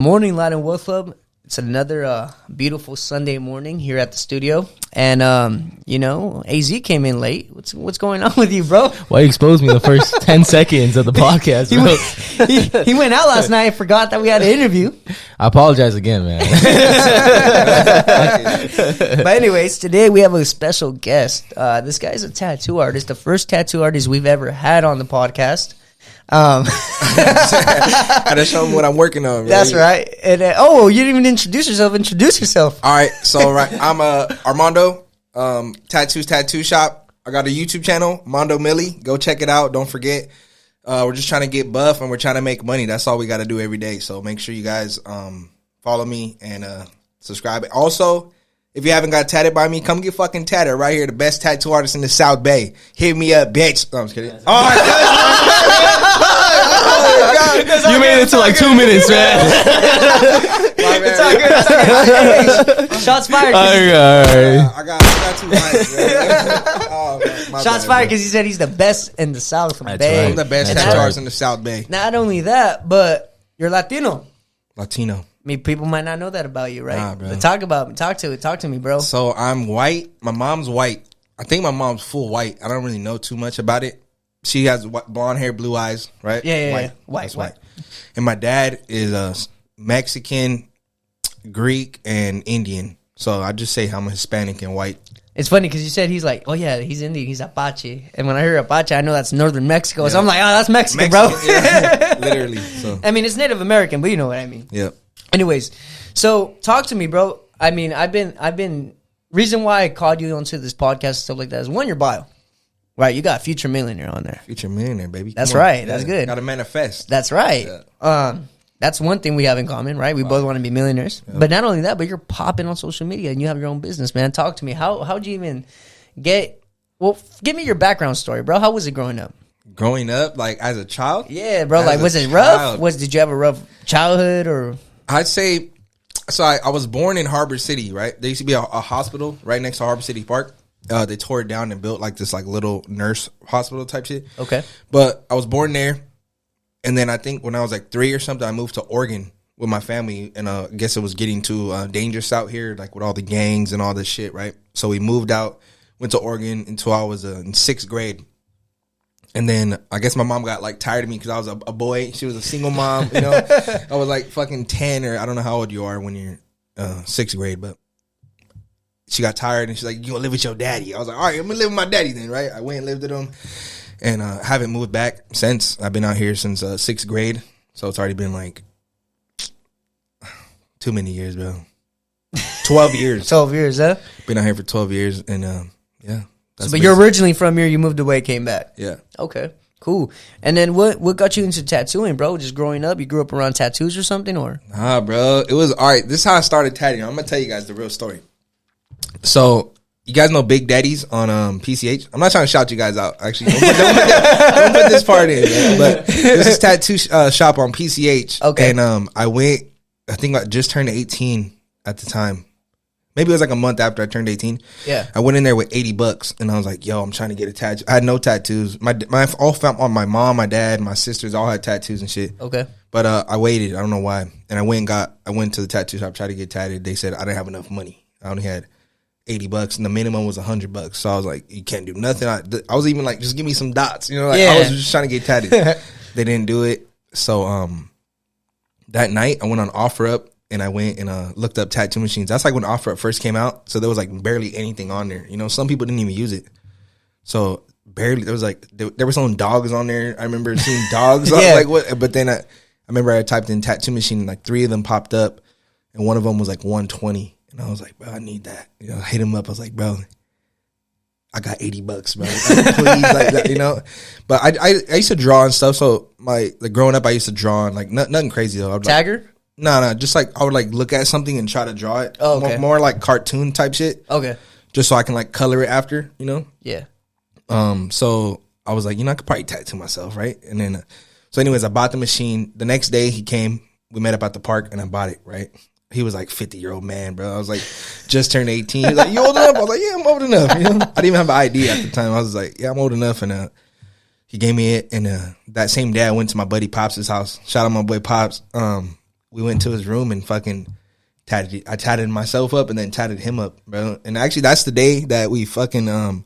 morning, Light and Wealth Club. It's another beautiful Sunday morning here at the studio. And, AZ came in late. What's going on with you, bro? Why you exposed me the first 10 seconds of the podcast, bro? He went out last night and forgot that we had an interview. I apologize again, man. But anyways, today we have a special guest. This guy's a tattoo artist, the first tattoo artist we've ever had on the podcast. I just show them what I'm working on. Right? That's right. And you didn't even introduce yourself. Introduce yourself. All right, so I'm Armando, Tattoos Tattoo Shop. I got a YouTube channel, Mando Milli. Go check it out. Don't forget, we're just trying to get buff and we're trying to make money. That's all we got to do every day. So make sure you guys follow me and subscribe. Also, if you haven't got tatted by me, come get fucking tatted right here. The best tattoo artist in the South Bay. Hit me up, bitch. No, I'm just kidding. You made it to like 2 minutes, man. It's all good. Hey, shots fired. I got 2 mics, man. Shots fired because he said he's the best in the South Bay. Right. I'm the best tattoo artist in the South Bay. Not only that, but you're Latino. I mean, people might not know that about you, right? Nah, bro. But talk to me, bro. So I'm white. My mom's white. I think my mom's full white. I don't really know too much about it. She has blonde hair, blue eyes, right? Yeah. White. And my dad is Mexican, Greek, and Indian. So I just say I'm Hispanic and white. It's funny because you said he's like, oh yeah, he's Indian, he's Apache. And when I hear Apache, I know that's northern Mexico. Yeah. So I'm like, oh, that's Mexican, bro. Yeah, literally. So. I mean, it's Native American, but you know what I mean. Yep. Anyways, so talk to me, bro. I mean, I've been reason why I called you onto this podcast and stuff like that is one, your bio. Right, you got future millionaire on there. Future millionaire, baby. That's right. That's good. Got to manifest. That's right. Yeah. That's one thing we have in common, right? We both want to be millionaires. Yep. But not only that, but you're popping on social media and you have your own business, man. Talk to me. How'd you even get? Well, give me your background story, bro. How was it growing up? Growing up, like as a child? Yeah, bro. Like, was it rough? Did you have a rough childhood or? I'd say. So I was born in Harbor City, right? There used to be a hospital right next to Harbor City Park. They tore it down and built like this like little nurse hospital type shit. Okay. But I was born there. And then I think when I was like 3 or something, I moved to Oregon with my family. And I guess it was getting too dangerous out here, like with all the gangs and all this shit, right? So we moved out, went to Oregon until I was in 6th grade. And then I guess my mom got like tired of me because I was a boy. She was a single mom, you know. I was like fucking 10 or I don't know how old you are when you're 6th grade, but she got tired and she's like, you gonna live with your daddy? I was like, all right, I'm gonna live with my daddy then, right? I went and lived with him and haven't moved back since. I've been out here since 6th grade. So it's already been like too many years, bro. 12 years. 12 years, huh? Been out here for 12 years and yeah. So, but you're originally from here, you moved away, came back. Yeah. Okay, cool. And then what got you into tattooing, bro? Just growing up, you grew up around tattoos or something, or? Nah, bro. It was, all right, this is how I started tattooing. I'm gonna tell you guys the real story. So, you guys know Big Daddies on PCH? I'm not trying to shout you guys out, actually. Don't put this part in. Man. But this is tattoo shop on PCH. Okay. And I went, I think I just turned 18 at the time. Maybe it was like a month after I turned 18. Yeah. I went in there with $80 and I was like, yo, I'm trying to get a tattoo. I had no tattoos. My mom, my dad, my sisters all had tattoos and shit. Okay. But I waited. I don't know why. And I went to the tattoo shop, tried to get tatted. They said I didn't have enough money. I only had $80 and the minimum was $100. So I was like, you can't do nothing. I was even like, just give me some dots. You know, like I was just trying to get tatted. They didn't do it. So that night I went on OfferUp and I went and looked up tattoo machines. That's like when OfferUp first came out. So there was like barely anything on there. You know, some people didn't even use it. So barely, there was like, there were some dogs on there. I remember seeing dogs. I was like, what? But then I remember I typed in tattoo machine and like 3 of them popped up and one of them was like $120. And I was like, bro, I need that. You know, I hit him up. I was like, bro, I got $80, bro. Like, please, like that, you know. But I used to draw and stuff. So growing up, I used to draw and like nothing crazy though. Tagger? Like, no, just like I would like look at something and try to draw it. Oh, okay. More like cartoon type shit. Okay. Just so I can like color it after, you know. Yeah. So I was like, you know, I could probably tattoo myself, right? And then, so anyways, I bought the machine. The next day he came. We met up at the park and I bought it, right? He was like 50-year-old man, bro. I was like, just turned 18. He was like, you old enough? I was like, yeah, I'm old enough. You know, I didn't even have an ID at the time. I was like, yeah, I'm old enough. And he gave me it. And that same day, I went to my buddy Pops' house. Shout out my boy Pops. we went to his room and fucking I tatted myself up and then tatted him up, bro. And actually, that's the day that we fucking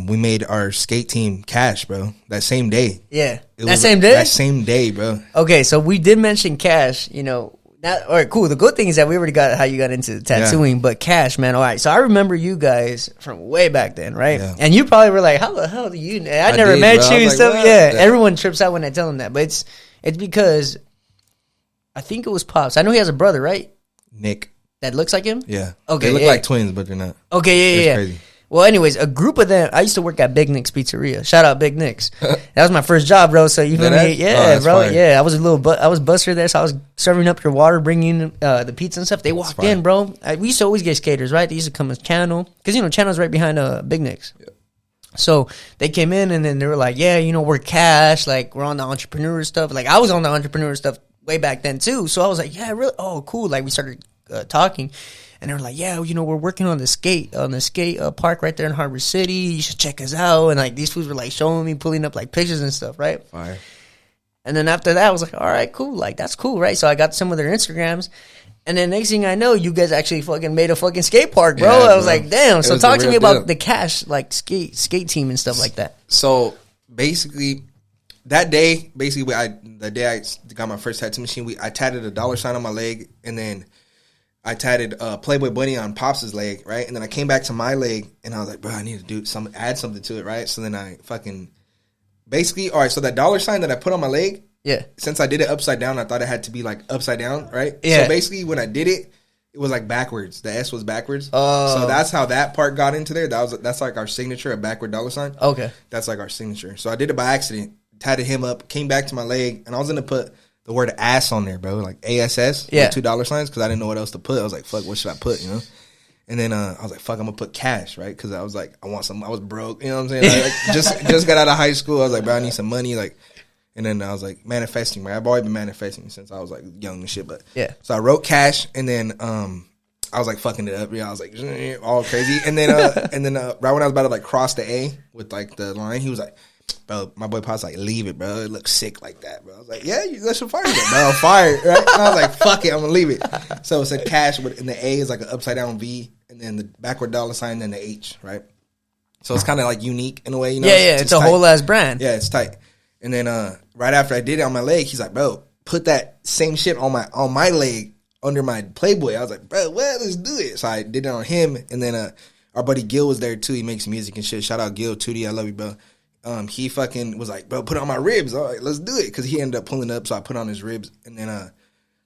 we made our skate team Cash, bro. That same day. Yeah. That same day, bro. Okay, so we did mention Cash, you know. All right, cool. The good thing is that we already got how you got into the tattooing, but Cash, man. All right, so I remember you guys from way back then, right? Yeah. And you probably were like, "How the hell do you?" I never met you and stuff. Yeah, everyone trips out when I tell them that, but it's because I think it was Pops. I know he has a brother, right? Nick. That looks like him. Yeah. Okay. They look like twins, but they're not. Okay. Yeah. Crazy. Well, anyways, a group of them. I used to work at Big Nick's Pizzeria. Shout out Big Nick's. That was my first job, bro. So you feel me? Yeah, bro. Fire. Yeah, I was I was buster there, so I was serving up your water, bringing the pizza and stuff. They walked in, bro. We used to always get skaters, right? They used to come as Channel, because Channel's right behind Big Nick's. Yeah. So they came in and then they were like, "Yeah, we're Cash. Like we're on the entrepreneur stuff. Like I was on the entrepreneur stuff way back then too." So I was like, "Yeah, really? Oh, cool." Like we started talking. And they were like, "Yeah, we're working on the skate park right there in Harbor City. You should check us out." And like these fools were like showing me, pulling up like pictures and stuff, right? Fire. And then after that, I was like, "All right, cool. Like that's cool, right?" So I got some of their Instagrams, and then next thing I know, you guys actually fucking made a fucking skate park, bro. I was like, "Damn!" So talk to me about the Cash like skate team and stuff like that. So basically, that day, the day I got my first tattoo machine, I tatted a $sign on my leg, and then I tatted Playboy Bunny on Pops' leg, right? And then I came back to my leg, and I was like, bro, I need to add something to it, right? So then I fucking, basically, all right, so that $sign that I put on my leg, yeah. Since I did it upside down, I thought it had to be like upside down, right? Yeah. So basically, when I did it, it was like backwards. The S was backwards. Oh. So that's how that part got into there. That's like our signature, a backward $sign. Okay. That's like our signature. So I did it by accident, tatted him up, came back to my leg, and I was going to put the word ass on there, bro, like ASS, with $2 because I didn't know what else to put. I was like, fuck, what should I put, And then I was like, fuck, I'm going to put Cash, right? Because I was like, I want some, I was broke, you know what I'm saying? Like, just got out of high school. I was like, bro, I need some money, like, and then I was like, manifesting, right? I've always been manifesting since I was like young and shit, but yeah. So I wrote Cash, and then I was like fucking it up, I was like, all crazy. And then right when I was about to like cross the A with like the line, he was like, bro, my boy Pop's like, leave it, bro. It looks sick like that, bro. I was like, yeah, let's fire it, bro. Fire it, right? And I was like, fuck it, I'm gonna leave it. So it said Cash, and the A is like an upside down V, and then the backward $sign, then the H, right? So it's kind of like unique in a way, Yeah, it's a whole ass brand. Yeah, it's tight. And then right after I did it on my leg, he's like, bro, put that same shit on my leg under my Playboy. I was like, bro, well, let's do it. So I did it on him, and then our buddy Gil was there too. He makes music and shit. Shout out Gil, 2D, I love you, bro. He fucking was like, bro, put it on my ribs. All right, let's do it. Because he ended up pulling up, so I put it on his ribs. And then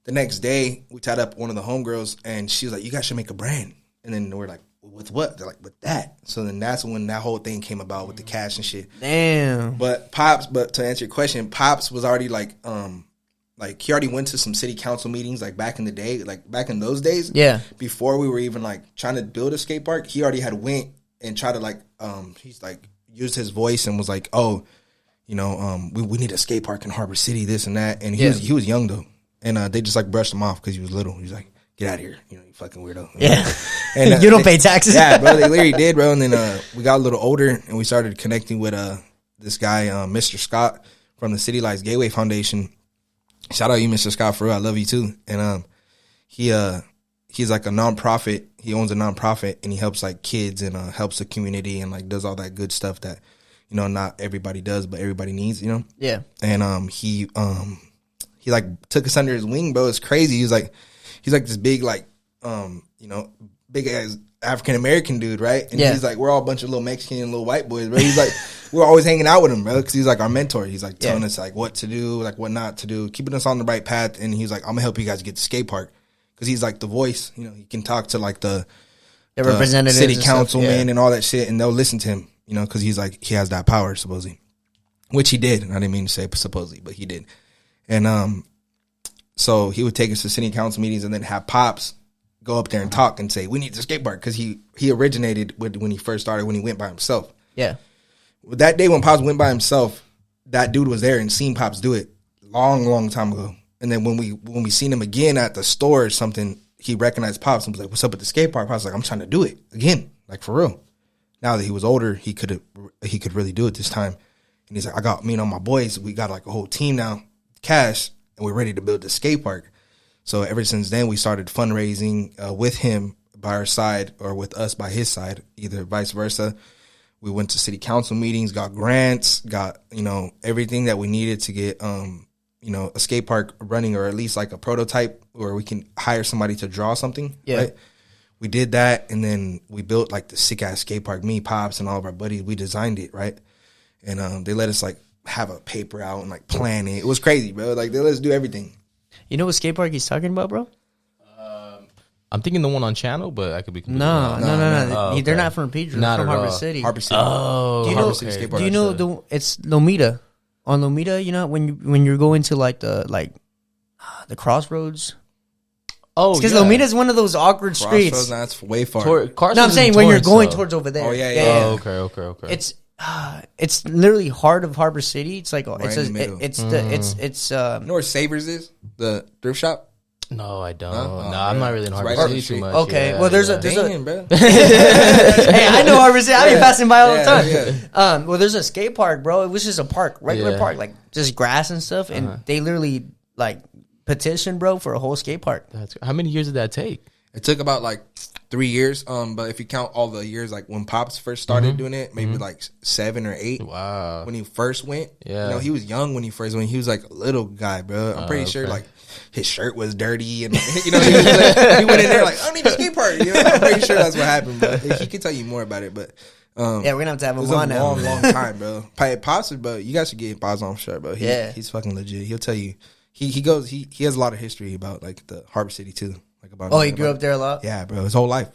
the next day, we tied up one of the homegirls, and she was like, you guys should make a brand. And then we're like, with what? They're like, with that. So then that's when that whole thing came about with the Cash and shit. Damn. But to answer your question, Pops was already like he already went to some city council meetings like back in the day, like back in those days. Yeah. Before we were even like trying to build a skate park, he already had went and tried to like he's like used his voice and was like, oh, we need a skate park in Harbor City, this and that. And he was young though, and they just like brushed him off because he was little. He was like, get out of here, you fucking weirdo. Yeah. And you don't pay taxes. Yeah, bro, they literally did, bro. And then we got a little older, and we started connecting with this guy, Mr. Scott from the City Lights Gateway Foundation. Shout out you, Mr. Scott, for real. I love you too. And he's like a nonprofit. He owns a nonprofit, and he helps like kids and helps the community and like does all that good stuff that not everybody does, but everybody needs. Yeah. And he like took us under his wing, bro. It's crazy. He's like this big like big ass African American dude, right? And he's like, we're all a bunch of little Mexican and little white boys, bro. He's like, we're always hanging out with him, bro, because he's like our mentor. He's like telling us like what to do, like what not to do, keeping us on the right path. And he's like, I'm gonna help you guys get to skate park, because he's like the voice. He can talk to like the representatives, city councilmen, and all that shit, and they'll listen to him, because he's like, he has that power supposedly, which he did. And I didn't mean to say supposedly, but he did. And so he would take us to city council meetings and then have Pops go up there and talk and say, we need the skate park, because he originated when he first started, when he went by himself. Yeah. That day when Pops went by himself, that dude was there and seen Pops do it long time ago. And then when we seen him again at the store or something, he recognized Pops and was like, what's up with the skate park? Pops was like, I'm trying to do it again, like for real. Now that he was older, he could really do it this time. And he's like, I got my boys, we got like a whole team now, Cash, and we're ready to build the skate park. So ever since then, we started fundraising with him by our side or with us by his side, either vice versa. We went to city council meetings, got grants, got, everything that we needed to get, a skate park running, or at least like a prototype where we can hire somebody to draw something. Yeah. Right? We did that, and then we built like the sick ass skate park. Me, Pops, and all of our buddies, we designed it, right? And they let us like have a paper out and like plan it. It was crazy, bro. Like they let us do everything. You know what skate park he's talking about, bro? I'm thinking the one on Channel, but I could be completely wrong. No. Oh, okay. They're not from Pedro. They're from Harbor City. Harbor City. Oh, Harbor City skate park. Do you know it's Lomita? On Lomita, when you're going to the crossroads. Oh, because Lomita is one of those awkward streets. That's way far. I'm saying when you're going towards over there. Oh yeah. Oh, okay. It's literally heart of Harbor City. It's like it's where Savers is, the thrift shop. No, I don't. I'm not really in Harbor City too much. Okay, yeah, well, there's bro. Hey, I know Harbor City. I be passing by all the time. Yeah. Well, there's a skate park, bro. It was just a park, regular park, like just grass and stuff, and they literally like petitioned, bro, for a whole skate park. How many years did that take? It took about like 3 years. But if you count all the years, like when Pops first started doing it, maybe like 7 or 8. Wow. When he first went, he was young when he first went. He was like a little guy, bro. I'm pretty sure like his shirt was dirty, and he went in there like, I don't need a skate park. I'm pretty sure that's what happened, but he can tell you more about it. But we're gonna have to have him on now. Long time, bro. Pops, bro. You guys should get Pops on shirt, bro. He's fucking legit. He'll tell you. He has a lot of history about like the Harbor City too. Like about he grew up there a lot. Yeah, bro. His whole life.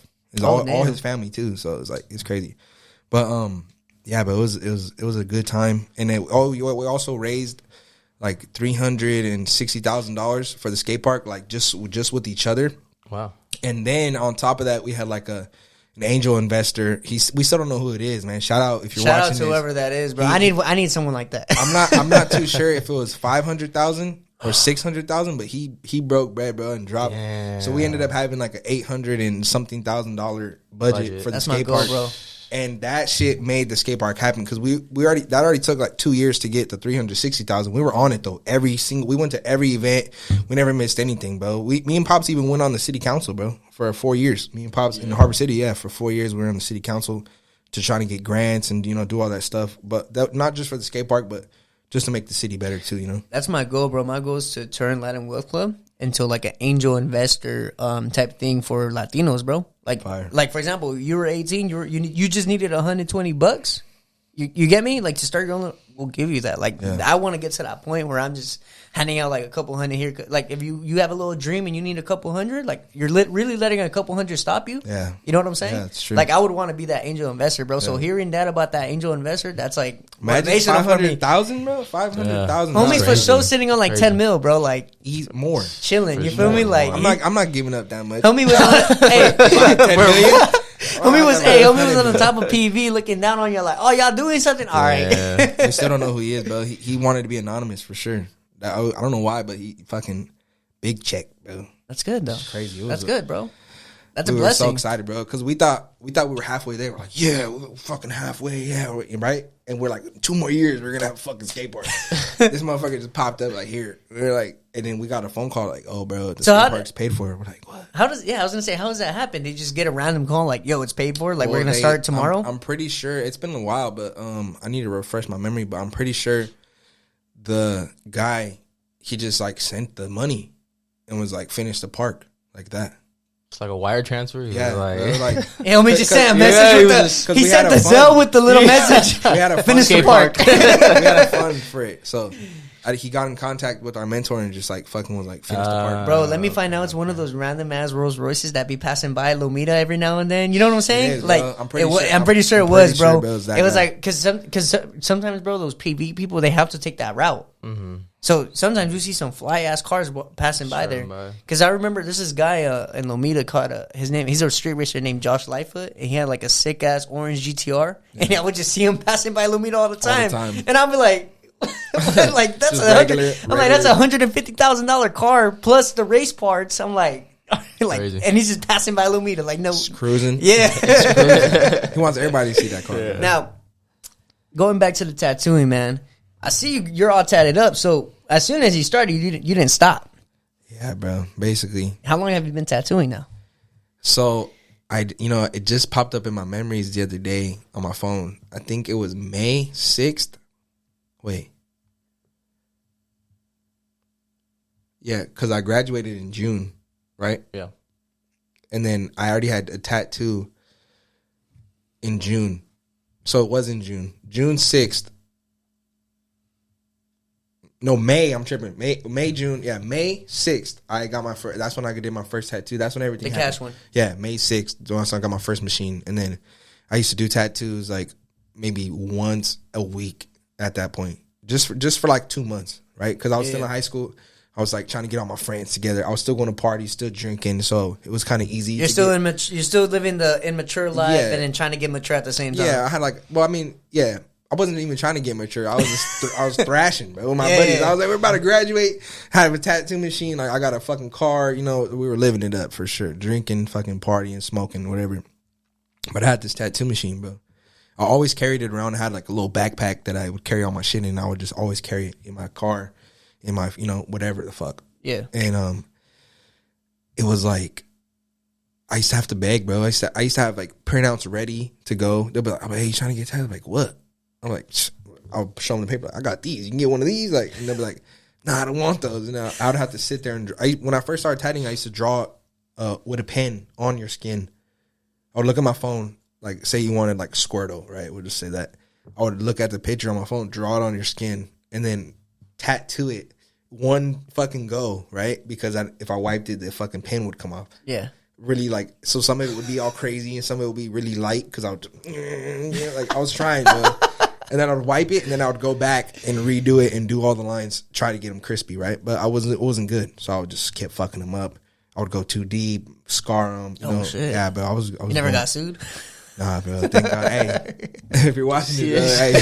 All his family too. So it's like it's crazy. But but it was a good time, and we also raised like $360,000 for the skate park, like just with each other. Wow. And then on top of that, we had like an angel investor. We still don't know who it is, man. Shout out if you're watching. Shout out to whoever that is, bro. I need someone like that. I'm not too sure if it was 500,000 or 600,000, but he broke bread, bro, and dropped. Yeah. So we ended up having like an $800 and something thousand budget for the skate park, bro. And that shit made the skate park happen because we already took like 2 years to get the 360,000. We were on it though. We went to every event. We never missed anything, bro. Me and Pops even went on the city council, bro, for 4 years. Me and Pops in Harbor City, for 4 years we were on the city council to try to get grants and do all that stuff. But not just for the skate park, but just to make the city better too. That's my goal, bro. My goal is to turn Latin Wealth Club into like an angel investor type thing for Latinos, bro. Like for example, you were 18, you just needed $120. You get me? Like to start your own, we'll give you that. Like I want to get to that point where I'm just handing out like a couple hundred here. Like if you have a little dream and you need a couple hundred, like you're really letting a couple hundred stop you. Yeah, you know what I'm saying? Yeah, that's true. Like I would want to be that angel investor, bro. Yeah. So hearing that about that angel investor, that's like imagine 500,000, bro. 500,000. Homies for sure sitting on like 10 mil, bro. Like he's more chilling. You feel me? Like I'm not giving up that much. Homie was on, hey, 10 million. Homie was on the top of PV looking down on you like, oh, y'all doing something? All right. We still don't know who he is, bro. He wanted to be anonymous for sure. I don't know why, but he fucking big check, bro. That's good, though. Crazy. That's good, bro. That's a blessing. We were so excited, bro, because we thought we were halfway there. We're like, yeah, we're fucking halfway, yeah, right? And we're like, 2 more years, we're going to have a fucking skateboard. This motherfucker just popped up like, here. We're like, and then we got a phone call like, oh, bro, the skate park's paid for. We're like, what? I was going to say, how does that happen? Did you just get a random call like, yo, it's paid for? Like, we're going to start tomorrow? I'm pretty sure. It's been a while, but I need to refresh my memory. But I'm pretty sure the guy, he just like sent the money and was like, finish the park like that. It's like a wire transfer. Yeah, like hey, homie, just sent a message he sent the Zelle with the little message. We had a finish the park. We had a fun for it. So he got in contact with our mentor and just like fucking was like finish the park. Bro, let me find out it's one of those random ass Rolls Royces that be passing by Lomita every now and then. You know what I'm saying? Is, like I'm pretty sure it was, bro. It was like because sometimes, bro, those PV people they have to take that route. Mm-hmm. So sometimes you see some fly ass cars passing by there. Because I remember this guy in Lomita caught his name. He's a street racer named Josh Lightfoot, and he had like a sick ass orange GTR, and I would just see him passing by Lomita all the time. And I'd be like. Like that's that's $150,000 car plus the race parts. I'm like, crazy. And he's just passing by Lomita, like no just cruising. Yeah, he wants everybody to see that car. Now, going back to the tattooing, man, I see you're all tatted up. So as soon as you started, you didn't stop. Yeah, bro. Basically. How long have you been tattooing now? So it just popped up in my memories the other day on my phone. I think it was May 6th. Wait. Yeah, because I graduated in June, right? Yeah. And then I already had a tattoo in June. So it was in June. June 6th. No, May. I'm tripping. May, June. Yeah, May 6th. I got my first. That's when I did my first tattoo. That's when everything happened. Cash one. Yeah, May 6th. That's when I got my first machine. And then I used to do tattoos like maybe once a week at that point. Just for like 2 months, right? Because I was still in high school. I was like trying to get all my friends together. I was still going to parties, still drinking, so it was kind of easy. You're still living the immature life and then trying to get mature at the same time. Yeah, I had I wasn't even trying to get mature. I was thrashing, bro, with my buddies. I was like, we're about to graduate. Had a tattoo machine. Like I got a fucking car. You know, we were living it up for sure. Drinking, fucking partying, smoking, whatever. But I had this tattoo machine, bro. I always carried it around. I had like a little backpack that I would carry all my shit in. I would just always carry it in my car. In my, whatever the fuck. Yeah. And it was like, I used to have to beg, bro. I used to have like printouts ready to go. They'll be like, hey, you trying to get tattooed? I'm like, what? I'm like, I'll show them the paper. Like, I got these. You can get one of these. Like, and they'll be like, nah, I don't want those. And I would have to sit there and when I first started tattooing, I used to draw with a pen on your skin. I would look at my phone, like say you wanted like Squirtle, right? We'll just say that. I would look at the picture on my phone, draw it on your skin, and then tattoo it one fucking go, right? Because if I wiped it, the fucking pen would come off. Yeah. Really like, so some of it would be all crazy and some of it would be really light because I would, like I was trying, bro. And then I would wipe it and then I would go back and redo it and do all the lines, try to get them crispy, right? But it wasn't good. So I would just keep fucking them up. I would go too deep, scar them. Shit. Yeah, but I was you never got sued? Nah, bro. Thank God. Hey, if you're watching it, hey.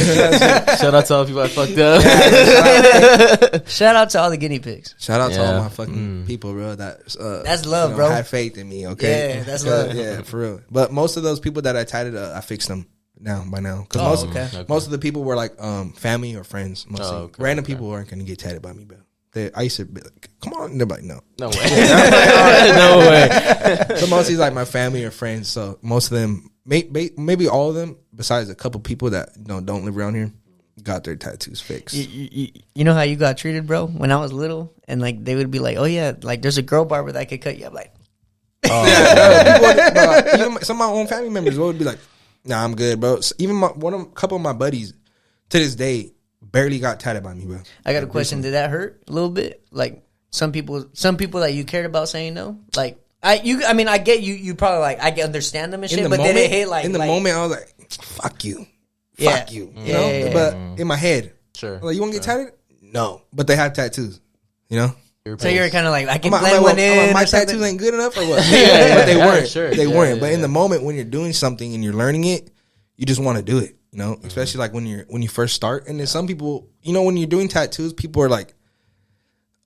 Shout out to all the people I fucked up. Yeah, shout out to all the guinea pigs. Shout out to all my fucking people, bro. That's love, bro. Had faith in me, okay? Yeah, that's love. Yeah, for real. But most of those people that I tatted, I fixed them by now. Because most of the people were like family or friends. Mostly. Random people weren't going to get tatted by me, bro. I used to be like, come on. And they're like, no. No way. No way. So mostly like my family or friends. So most of them, maybe all of them, besides a couple people that don't live around here, got their tattoos fixed. You know how you got treated, bro? When I was little, and like they would be like, "Oh yeah, like there's a girl barber that could cut you." I'm like, even some of my own family members would be like, "Nah, I'm good, bro." So even a couple of my buddies to this day barely got tatted by me, bro. I got a question. Did that hurt a little bit? Like some people that you cared about saying no, like. I get you. You probably like I understand them and shit, but then it hit like in the moment I was like, "Fuck you, fuck you," you know. But in my head, sure, like you want to get tatted? No, but they have tattoos, you know. So you're kind of like I can blend one in. My tattoos ain't good enough, or what? But they weren't. Sure. They weren't. But in the moment when you're doing something and you're learning it, you just want to do it, you know. Especially like when you first start, and then some people, when you're doing tattoos, people are like,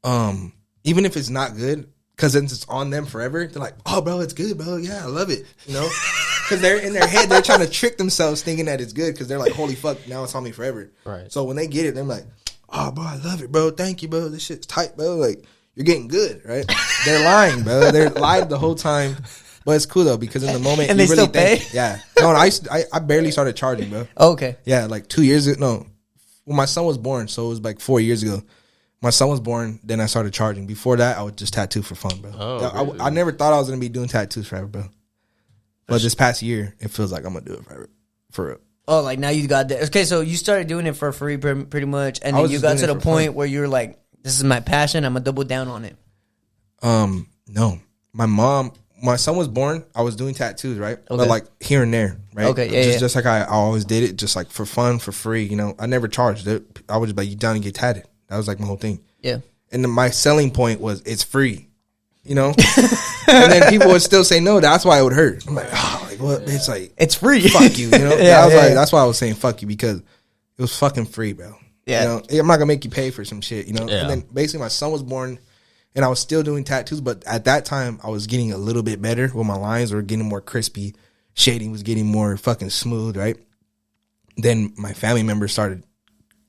even if it's not good. Because it's on them forever. They're like, oh, bro, it's good, bro. Yeah, I love it. Because they're in their head, they're trying to trick themselves thinking that it's good because they're like, holy fuck, now it's on me forever. Right. So when they get it, they're like, oh, bro, I love it, bro. Thank you, bro. This shit's tight, bro. Like, you're getting good, right? They're lying, bro. They're lying the whole time. But it's cool, though, because in the moment, and you they really still pay? Yeah. No, I barely started charging, bro. Oh, okay. Yeah, like 2 years ago. No. When my son was born, so it was like 4 years ago. My son was born, then I started charging. Before that, I would just tattoo for fun, bro. Oh, I never thought I was going to be doing tattoos forever, bro. But this past year, it feels like I'm going to do it forever. For real. Oh, like now you got that. Okay, so you started doing it for free pretty much, and then you got to the point where you're like, this is my passion, I'm going to double down on it. No. My son was born, I was doing tattoos, right? Okay. But like here and there, right? Okay, Just like I always did it, just like for fun, for free, I never charged it. I was just like, you down and get tatted. That was like my whole thing. Yeah. And my selling point was it's free, and then people would still say no. That's why it would hurt. I'm like, oh, like what? It's like it's free. Fuck you, That's why I was saying fuck you because it was fucking free, bro. Yeah. I'm not gonna make you pay for some shit, Yeah. And then basically my son was born, and I was still doing tattoos, but at that time I was getting a little bit better with my lines were getting more crispy, shading was getting more fucking smooth, right? Then my family members started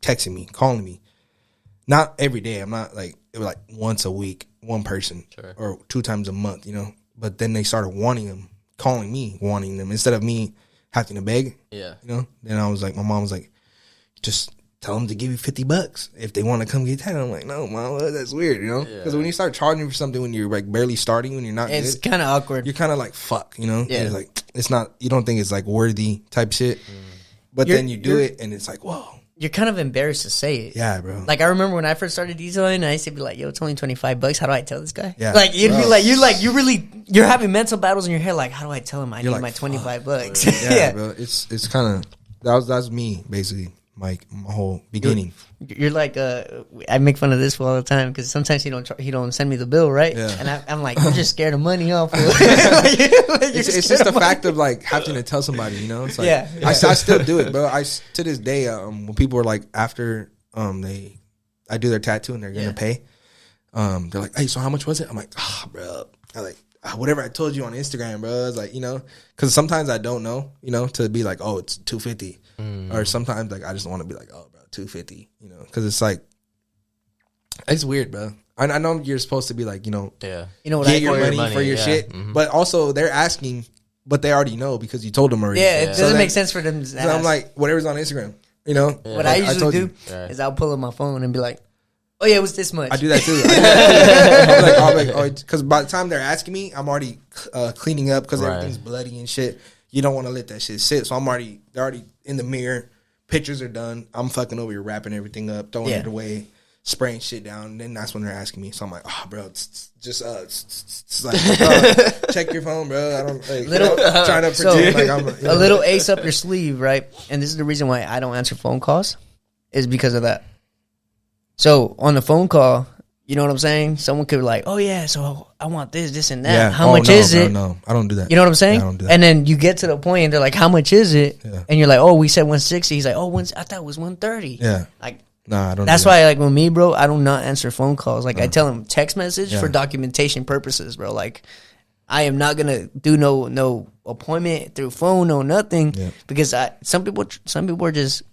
texting me, calling me. Not every day. I'm not like, it was like once a week, one person, or 2 times a month, you know. But then they started wanting them, calling me, wanting them, instead of me having to beg. Yeah. You know. Then I was like, my mom was like, just tell them to give you $50 if they want to come get tatted. I'm like, no, mom, that's weird, you know. Because when you start charging for something when you're like barely starting, when you're not, it's kind of awkward. You're kind of like, fuck, you know. Yeah. You're like, it's not. You don't think it's like worthy type shit. But then you do it, and it's like, whoa. You're kind of embarrassed to say it. Yeah, bro. Like, I remember when I first started detailing, I used to be like, yo, it's only $25. How do I tell this guy? Yeah. Like, you'd be like, you're having mental battles in your head. Like, how do I tell him I need my $25? Yeah, bro. It's kind of, that's me, basically. Like, my whole beginning. You're like, I make fun of this all the time because sometimes he don't send me the bill, right? Yeah. And I'm like, you're just scared of money, huh? It's just the fact of like having to tell somebody, you know. It's like, I still do it, bro. To this day, when people are like, after I do their tattoo and they're gonna pay, they're like, hey, so how much was it? I'm like, bro, I like whatever I told you on Instagram, bro. It's like, you know, because sometimes I don't know, you know, to be like, oh, it's $250, or sometimes like I just want to be like, oh, bro, $250, you know, because it's like, it's weird, bro. I know you're supposed to be like, you know, you know what, get your money for your shit, but also they're asking, but they already know because you told them already. Yeah, it doesn't make sense for them to ask. So I'm like, whatever's on Instagram, you know. What I usually do is I'll pull up my phone and be like, oh yeah, it was this much. I do that too. I'm like, because by the time they're asking me, I'm already cleaning up because everything's bloody and shit. You don't want to let that shit sit. So they're already in the mirror. Pictures are done. I'm fucking over here wrapping everything up, throwing it away, spraying shit down. And then that's when they're asking me. So I'm like, oh, bro, it's like, check your phone, bro. I don't like, trying to pretend like I'm a little ace up your sleeve, right? And this is the reason why I don't answer phone calls, is because of that. So on the phone call, you know what I'm saying? Someone could be like, oh yeah, so I want this and that. Yeah. How much is it? No, I don't do that. You know what I'm saying? Yeah, I don't do that. And then you get to the point and they're like, how much is it? Yeah. And you're like, oh, we said 160. He's like, oh, I thought it was 130. Yeah. Like, nah, I don't. That's why, like, with me, bro, I do not answer phone calls. Like, I tell them text message for documentation purposes, bro. Like, I am not gonna do no appointment through phone, no nothing, because some people are just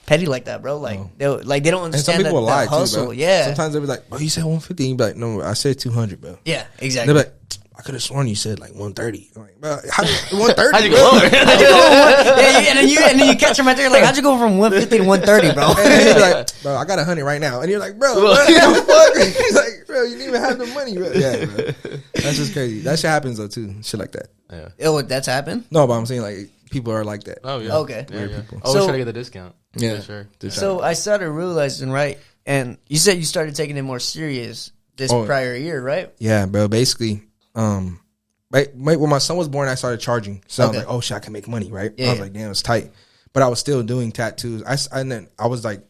petty like that, bro. Like, they don't understand. And some people lie hustle. Too, bro. Yeah. Sometimes they'll be like, "Oh, you said 150." You be like, "No, I said 200, bro." Yeah, exactly. They're like, "I could have sworn you said like 130." I'm like, bro, how 130? How'd you go lower? And then you catch them right there. Like, how'd you go from 150 to 130, bro? And you're like, "Bro, I got 100 right now," and you're like, "Bro, what the fuck?" He's like, "Bro, you didn't even have the money, bro." Yeah, bro. That's just crazy. That shit happens though too. Shit like that. Yeah. Oh, that's happened? No, but I'm saying like people are like that. Oh yeah. Okay. Weird people. Always try to get the discount. Yeah, sure. So I started realizing, right? And you said you started taking it more serious this prior year, right? Yeah, bro. Basically, right when my son was born, I started charging. So I was like, oh shit, I can make money, right? Yeah. I was like, damn, it's tight. But I was still doing tattoos. And then I was like,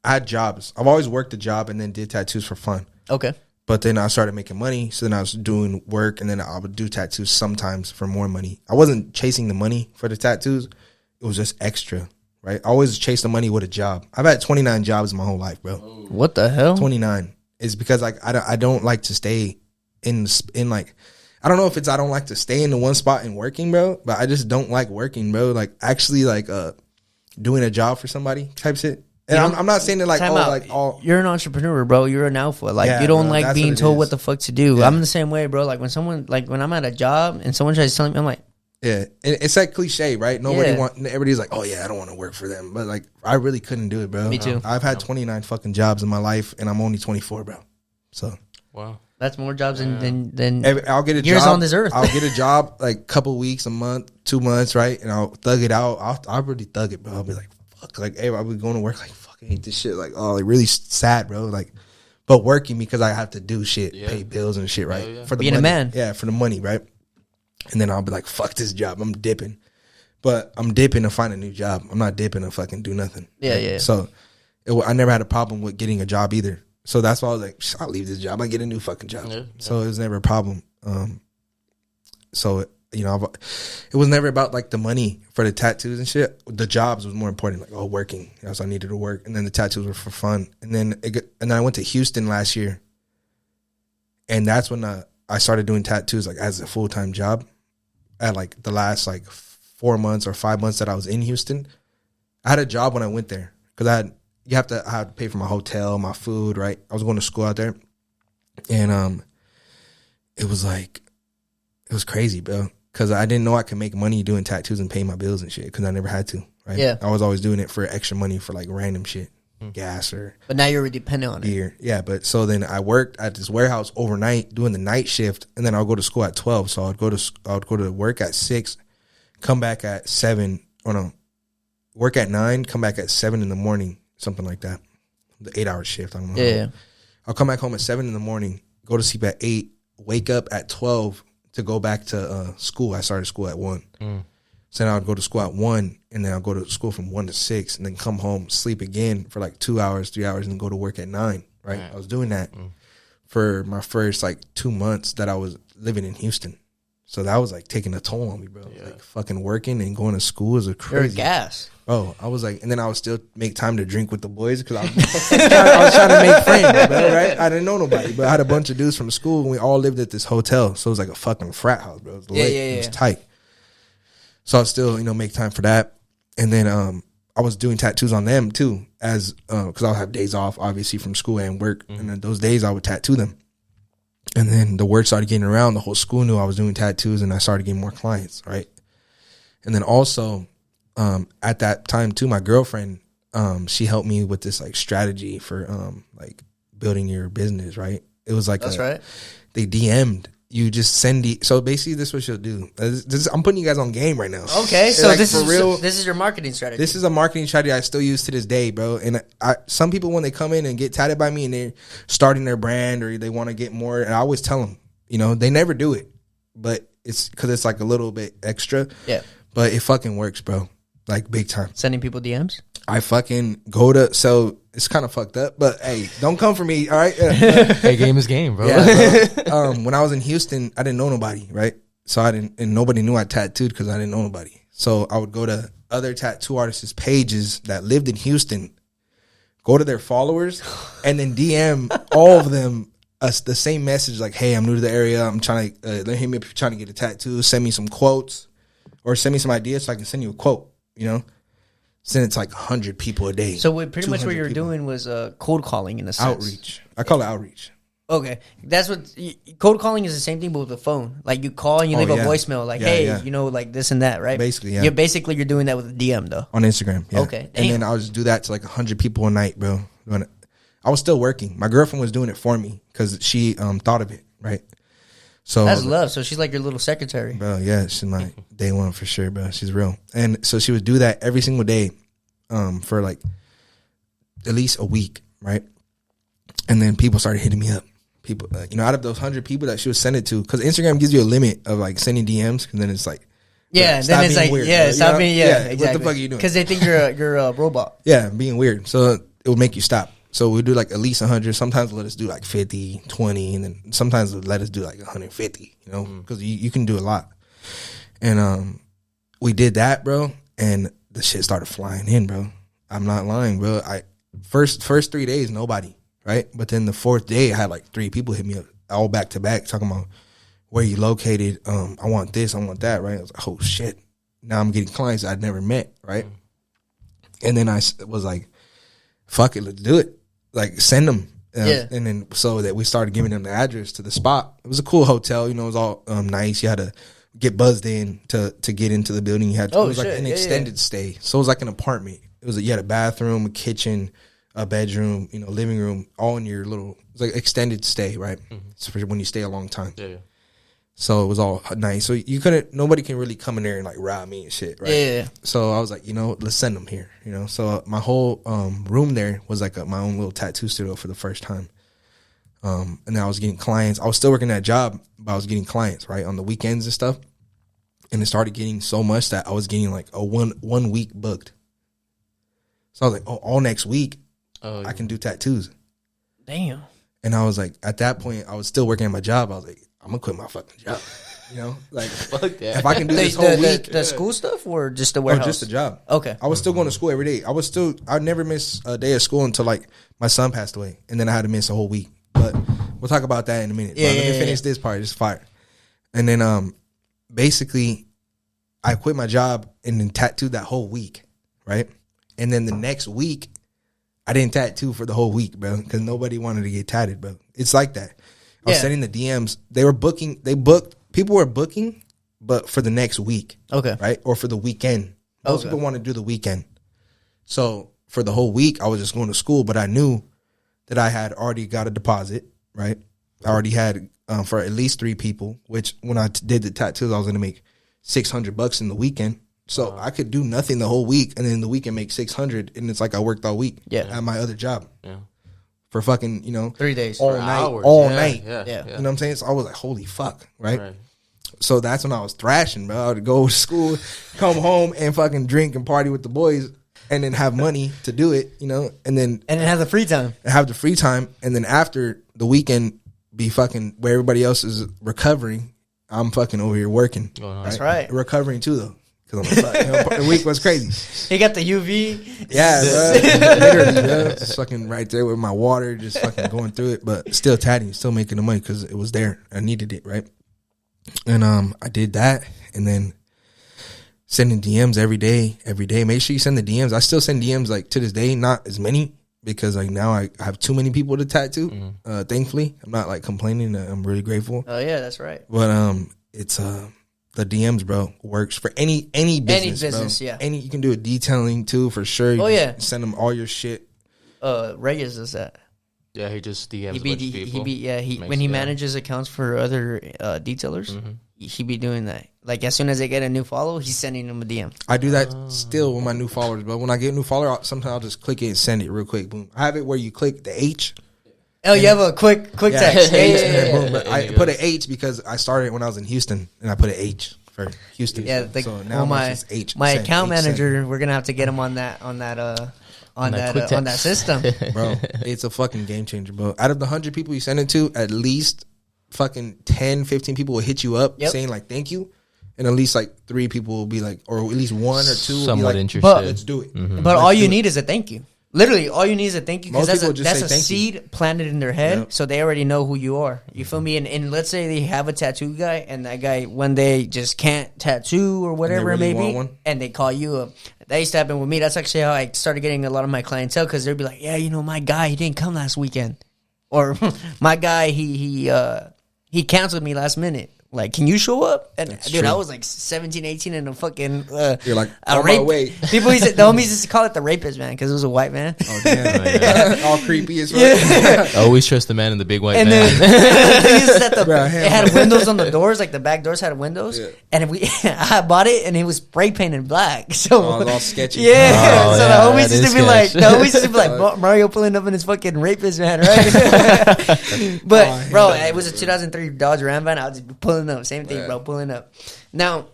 I had jobs. I've always worked a job and then did tattoos for fun. Okay. But then I started making money. So then I was doing work and then I would do tattoos sometimes for more money. I wasn't chasing the money for the tattoos. It was just extra, right? I always chase the money with a job. I've had 29 jobs my whole life, bro. What the hell? 29. It's because like I don't like to stay in like, I don't know if it's I don't like to stay in the one spot and working, bro. But I just don't like working, bro. Like actually like doing a job for somebody type shit. And I'm not saying that like you're an entrepreneur, bro. You're an alpha. Like you don't like being told what the fuck to do. Yeah. I'm the same way, bro. Like when I'm at a job and someone tries to tell me, I'm like, yeah, it's that cliche, right? Everybody's like, oh yeah, I don't want to work for them, but like I really couldn't do it, bro. Me too. I've had 29 fucking jobs in my life, and I'm only 24, bro. So wow, that's more jobs than I'll get a years job on this earth. I'll get a job like a couple weeks, a month, 2 months, right? And I'll thug it out. I'll really thug it, bro. I'll be like, fuck, like hey, I'll be going to work like fuck, I hate this shit, like oh, like really sad, bro. Like, but working because I have to do shit, pay bills and shit, right? For the being money. A man, yeah, for the money, right? And then I'll be like, fuck this job. I'm dipping. But I'm dipping to find a new job. I'm not dipping to fucking do nothing. Yeah, right? yeah. So I never had a problem with getting a job either. So that's why I was like, I'll leave this job. I get a new fucking job. Yeah, so it was never a problem. So, you know, it was never about like the money for the tattoos and shit. The jobs was more important. Like, working. So I needed to work. And then the tattoos were for fun. And then I went to Houston last year. And that's when I started doing tattoos like as a full-time job. At like the last like 4 months or 5 months that I was in Houston, I had a job when I went there because I had I had to pay for my hotel, my food, right? I was going to school out there, and it was crazy, bro. Because I didn't know I could make money doing tattoos and pay my bills and shit. Because I never had to, right? Yeah. I was always doing it for extra money for like random shit, gas or. But now you're dependent on it. Yeah, but so then I worked at this warehouse overnight doing the night shift, and then I'll go to school at 12. So I'd go to work at 6, come back at 7. Or no, work at 9, come back at 7 in the morning, something like that. The 8-hour shift. I don't know. Yeah. I'll come back home at 7 in the morning, go to sleep at 8, wake up at 12 to go back to school. I started school at 1. So then I would go to school at 1, and then I'll go to school from 1 to 6, and then come home, sleep again for like 2 hours, 3 hours, and then go to work at 9, right? I was doing that for my first like 2 months that I was living in Houston. So that was like taking a toll on me, bro. Yeah. Like fucking working and going to school is a crazy. You're gas. Oh, I was like, and then I would still make time to drink with the boys because I was trying to make friends, bro, right? I didn't know nobody, but I had a bunch of dudes from school and we all lived at this hotel. So it was like a fucking frat house, bro. It was lit. It was tight. So I still, make time for that. And then I was doing tattoos on them too, as because I'll have days off, obviously, from school and work. And then those days I would tattoo them. And then the word started getting around. The whole school knew I was doing tattoos, and I started getting more clients, right? And then also, at that time too, my girlfriend, she helped me with this like strategy for like building your business, right? It was like that's right. They DM'd. You just send so basically this is what she'll do. I'm putting you guys on game right now. Okay, so like, this is your marketing strategy. This is a marketing strategy I still use to this day, bro. And some people, when they come in and get tatted by me and they're starting their brand or they want to get more, and I always tell them, they never do it, but it's because it's like a little bit extra. Yeah, but it fucking works, bro. Like big time. Sending people DMs. I fucking go to it's kind of fucked up, but hey, don't come for me, all right? Hey, game is game, bro. Yeah, bro. When I was in Houston, I didn't know nobody, right? So and nobody knew I tattooed because I didn't know nobody. So I would go to other tattoo artists' pages that lived in Houston, go to their followers, and then DM all of them us the same message like, "Hey, I'm new to the area. I'm trying to hit me up if you're trying to get a tattoo. Send me some quotes or send me some ideas so I can send you a quote." Send it to like 100 people a day. So pretty much what you were doing was cold calling in a sense. Outreach. I call it outreach. Okay. That's what cold calling is, the same thing but with the phone. Like you call and you leave a voicemail like, hey, like this and that, right? Basically, yeah. You're doing that with a DM though. On Instagram, yeah. Okay. And then I would just do that to like 100 people a night, bro. I was still working. My girlfriend was doing it for me because she thought of it, right? So that's love. So she's like your little secretary. Bro, yeah, she's my day one for sure, bro. She's real. And so she would do that every single day for like at least a week, right? And then people started hitting me up. People, out of those 100 people that she would send it to, because Instagram gives you a limit of like sending DMs, and then it's like, then it's like, weird, stop being, exactly. What the fuck are you doing? Because they think you're a robot. Yeah, being weird. So it would make you stop. So we do like at least 100. Sometimes let us do like 50, 20, and then sometimes let us do like 150. Because you can do a lot. And we did that, bro, and the shit started flying in, bro. I'm not lying, bro. First 3 days, nobody, right? But then the 4th day, I had like 3 people hit me up, all back to back, talking about where you located. I want this, I want that, right? I was like, oh shit. Now I'm getting clients I'd never met, right? And then I was like, fuck it, let's do it. Like, send them. And then so that we started giving them the address to the spot. It was a cool hotel, it was all nice. You had to get buzzed in to get into the building. You had to, it was like an extended stay. So it was like an apartment. You had a bathroom, a kitchen, a bedroom, living room, all in your little, it was like extended stay, right? So for when you stay a long time. Yeah. So it was all nice. So nobody can really come in there and like rob me and shit, right? Yeah. So I was like, let's send them here, So my whole room there was like my own little tattoo studio for the first time. And then I was getting clients. I was still working that job, but I was getting clients, right, on the weekends and stuff. And it started getting so much that I was getting like a one week booked. So I was like, all next week, I can do tattoos. Damn. And I was like, at that point, I was still working at my job. I was like, I'm going to quit my fucking job. Like, fuck that. If I can do this whole week. The school stuff or just the warehouse? Oh, just the job. Okay. I was still going to school every day. I'd never miss a day of school until like my son passed away. And then I had to miss a whole week. But we'll talk about that in a minute. Let me finish this part. It's fire. And then basically, I quit my job and then tattooed that whole week, right? And then the next week, I didn't tattoo for the whole week, bro, because nobody wanted to get tatted, bro. It's like that. I was sending the DMs. People were booking, but for the next week. Okay. Right? Or for the weekend. Most people want to do the weekend. So for the whole week, I was just going to school, but I knew that I had already got a deposit, right? I already had for at least 3 people, which when I did the tattoos, I was going to make $600 in the weekend. So I could do nothing the whole week, and then the weekend make $600, and it's like I worked all week at my other job. Yeah. For fucking, 3 days. All night. Yeah. You know what I'm saying? So I was like, holy fuck, right? So that's when I was thrashing, bro. I would go to school, come home, and fucking drink and party with the boys, and then have money to do it, and then have the free time. Have the free time, and then after the weekend, be fucking where everybody else is recovering. I'm fucking over here working. That's right. Recovering too, though. Because the week was crazy. He got the UV. Yeah, bro. Literally, bro. Just fucking right there with my water, just fucking going through it. But still tatting, still making the money because it was there. I needed it, right? And I did that. And then sending DMs every day. Make sure you send the DMs. I still send DMs like to this day, not as many. Because like now I have too many people to tattoo. Thankfully, I'm not like complaining. I'm really grateful. Oh yeah, that's right. But it's the DMs, bro, works for any business. Any business, bro. Yeah. You can do a detailing too for sure. You send them all your shit. Reyes does that. Yeah, he just DMs people. When he manages accounts for other detailers, he be doing that. Like as soon as they get a new follow, he's sending them a DM. I do that still with my new followers, but when I get a new follower, sometimes I'll just click it and send it real quick. Boom. I have it where you click the H. Oh, you have a quick text. Boom. But I put an H because I started when I was in Houston, and I put an H for Houston. Yeah, so now my H. My account manager, we're gonna have to get him on that system, bro. It's a fucking game changer, bro. Out of the 100 people you send it to, at least fucking 10, 15 people will hit you up saying like thank you, and at least like 3 people will be like, or at least 1 or 2 somewhat will be like, interested. But, let's do it. But all you need is a thank you. Literally, all you need is a thank you because that's a seed seed planted in their head, so they already know who you are. You feel me? And let's say they have a tattoo guy, and that guy one day just can't tattoo or whatever it may be, and they call you up. That used to happen with me. That's actually how I started getting a lot of my clientele because they'd be like, "Yeah, my guy, he didn't come last weekend," or "My guy, he canceled me last minute. Like, can you show up?" And That's dude, true. I was like 17, 18 and a fucking you're like, a my way. People the homies used to call it the rapist man because it was a white man. Oh damn! All creepy as well. Always trust the man in the big white And man. then the thing is that it had windows on the doors, like the back doors had windows. Yeah. And I bought it, and it was spray painted black. So it was all sketchy. Yeah. Oh, so yeah, the homies used to be like, Mario pulling up in his fucking rapist man, right? But bro, it was a 2003 Dodge Ram van. I was just pulling up, same thing, bro, pulling up. Now,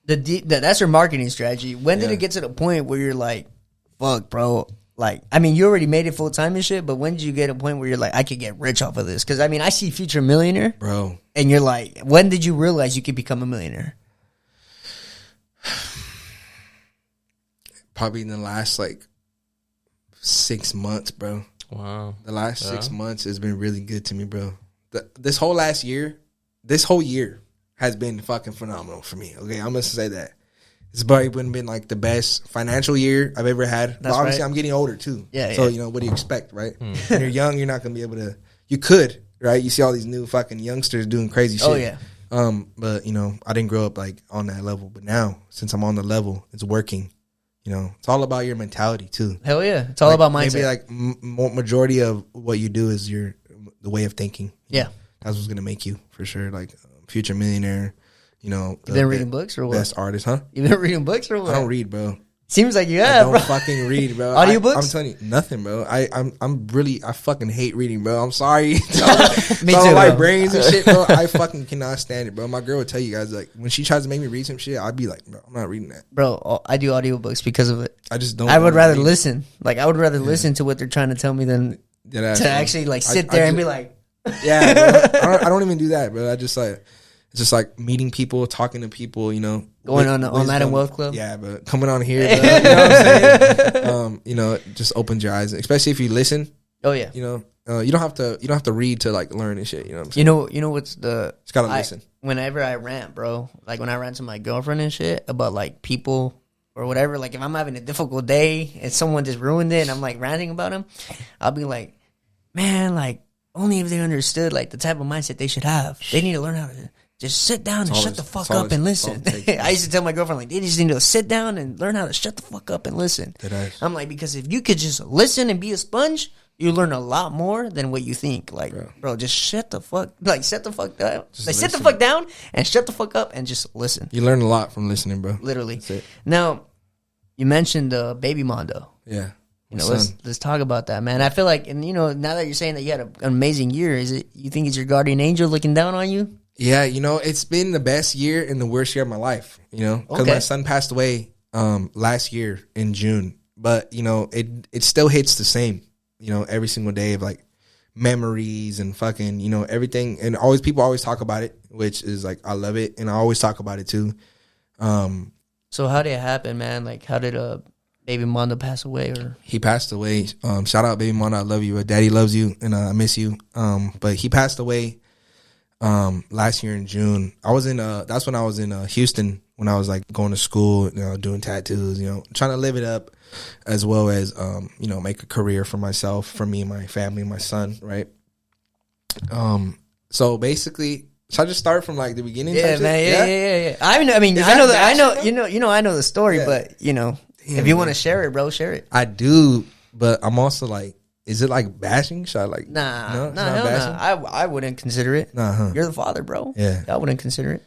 that's your marketing strategy. When did it get to the point where you're like, fuck, bro? Like, I mean, you already made it full time and shit, but when did you get a point where you're like, I could get rich off of this? Because, I mean, I see Future Millionaire. Bro. And you're like, when did you realize you could become a millionaire? Probably in the last, 6 months, bro. Wow. The last 6 months has been really good to me, bro. This whole year has been fucking phenomenal for me. Okay, I'm going to say that. It's probably been like the best financial year I've ever had. But obviously, right. I'm getting older too. Yeah. So, what do you expect, right? When you're young, you're not going to be able to. You could, right? You see all these new fucking youngsters doing crazy shit. Oh, yeah. But, I didn't grow up on that level. But now, since I'm on the level, it's working. It's all about your mentality too. Hell yeah. It's all about mindset. Maybe majority of what you do is the way of thinking. Yeah. That's what's going to make you, for sure. Future millionaire. You've been reading books or what? Best artist, huh? You've been reading books or what? I don't read, bro. Seems like you have, bro. I don't fucking read, bro. Audiobooks? I'm telling you, nothing, bro. I fucking hate reading, bro. I'm sorry. Me too, my bro. brains and shit, bro. I fucking cannot stand it, bro. My girl would tell you guys, when she tries to make me read some shit, I'd be like, bro, I'm not reading that. Bro, I do audiobooks because of it. I just don't. I would rather listen. I would rather listen to what they're trying to tell me than to actually, sit there and be like. Yeah, bro. I don't even do that, bro. It's just meeting people, talking to people, Going on the Online and Wealth Club. Yeah, but coming on here, bro, you know what I'm saying? It just opens your eyes, especially if you listen. Oh yeah. You don't have to read to learn and shit. You know what I'm saying? You know what's the? Just gotta listen. Whenever I rant, bro, when I rant to my girlfriend and shit about people or whatever, like if I'm having a difficult day and someone just ruined it and I'm like ranting about them, I'll be like, man, like only if they understood like the type of mindset they should have. They need to learn how to just sit down and shut the fuck up and listen. I used to tell my girlfriend, like, they just need to sit down and learn how to shut the fuck up and listen. I'm like, because if you could just listen and be a sponge, you learn a lot more than what you think. Like, bro, just shut the fuck, like, shut the fuck down. Like, sit the fuck down and shut the fuck up and just listen. You learn a lot from listening, bro. Literally. That's it. Now, you mentioned baby Mando. Yeah. You know, let's talk about that, man. I feel like, and you know, now that you're saying that you had an amazing year, you think it's your guardian angel looking down on you? Yeah, you know, it's been the best year and the worst year of my life, you know, because my son passed away last year in June. But, you know, it still hits the same, you know, every single day of like memories and fucking, you know, everything. And people always talk about it, which is like, I love it. And I always talk about it too. So how did it happen, man? Like, how did baby Mando pass away? Or he passed away. Shout out, baby Mando. I love you. Daddy loves you, and I miss you. But he passed away last year in June. That's when I was in Houston when I was like going to school, you know, doing tattoos, you know, trying to live it up, as well as you know, make a career for myself, for me and my family, and my son, right? So basically. Should I just start from like the beginning? Yeah, man. Yeah. I know the story, but you know, if you want to share it, bro, share it. I do, but I'm also like, is it like bashing? Should I like? Nah. I wouldn't consider it. You're the father, bro. Yeah, I wouldn't consider it.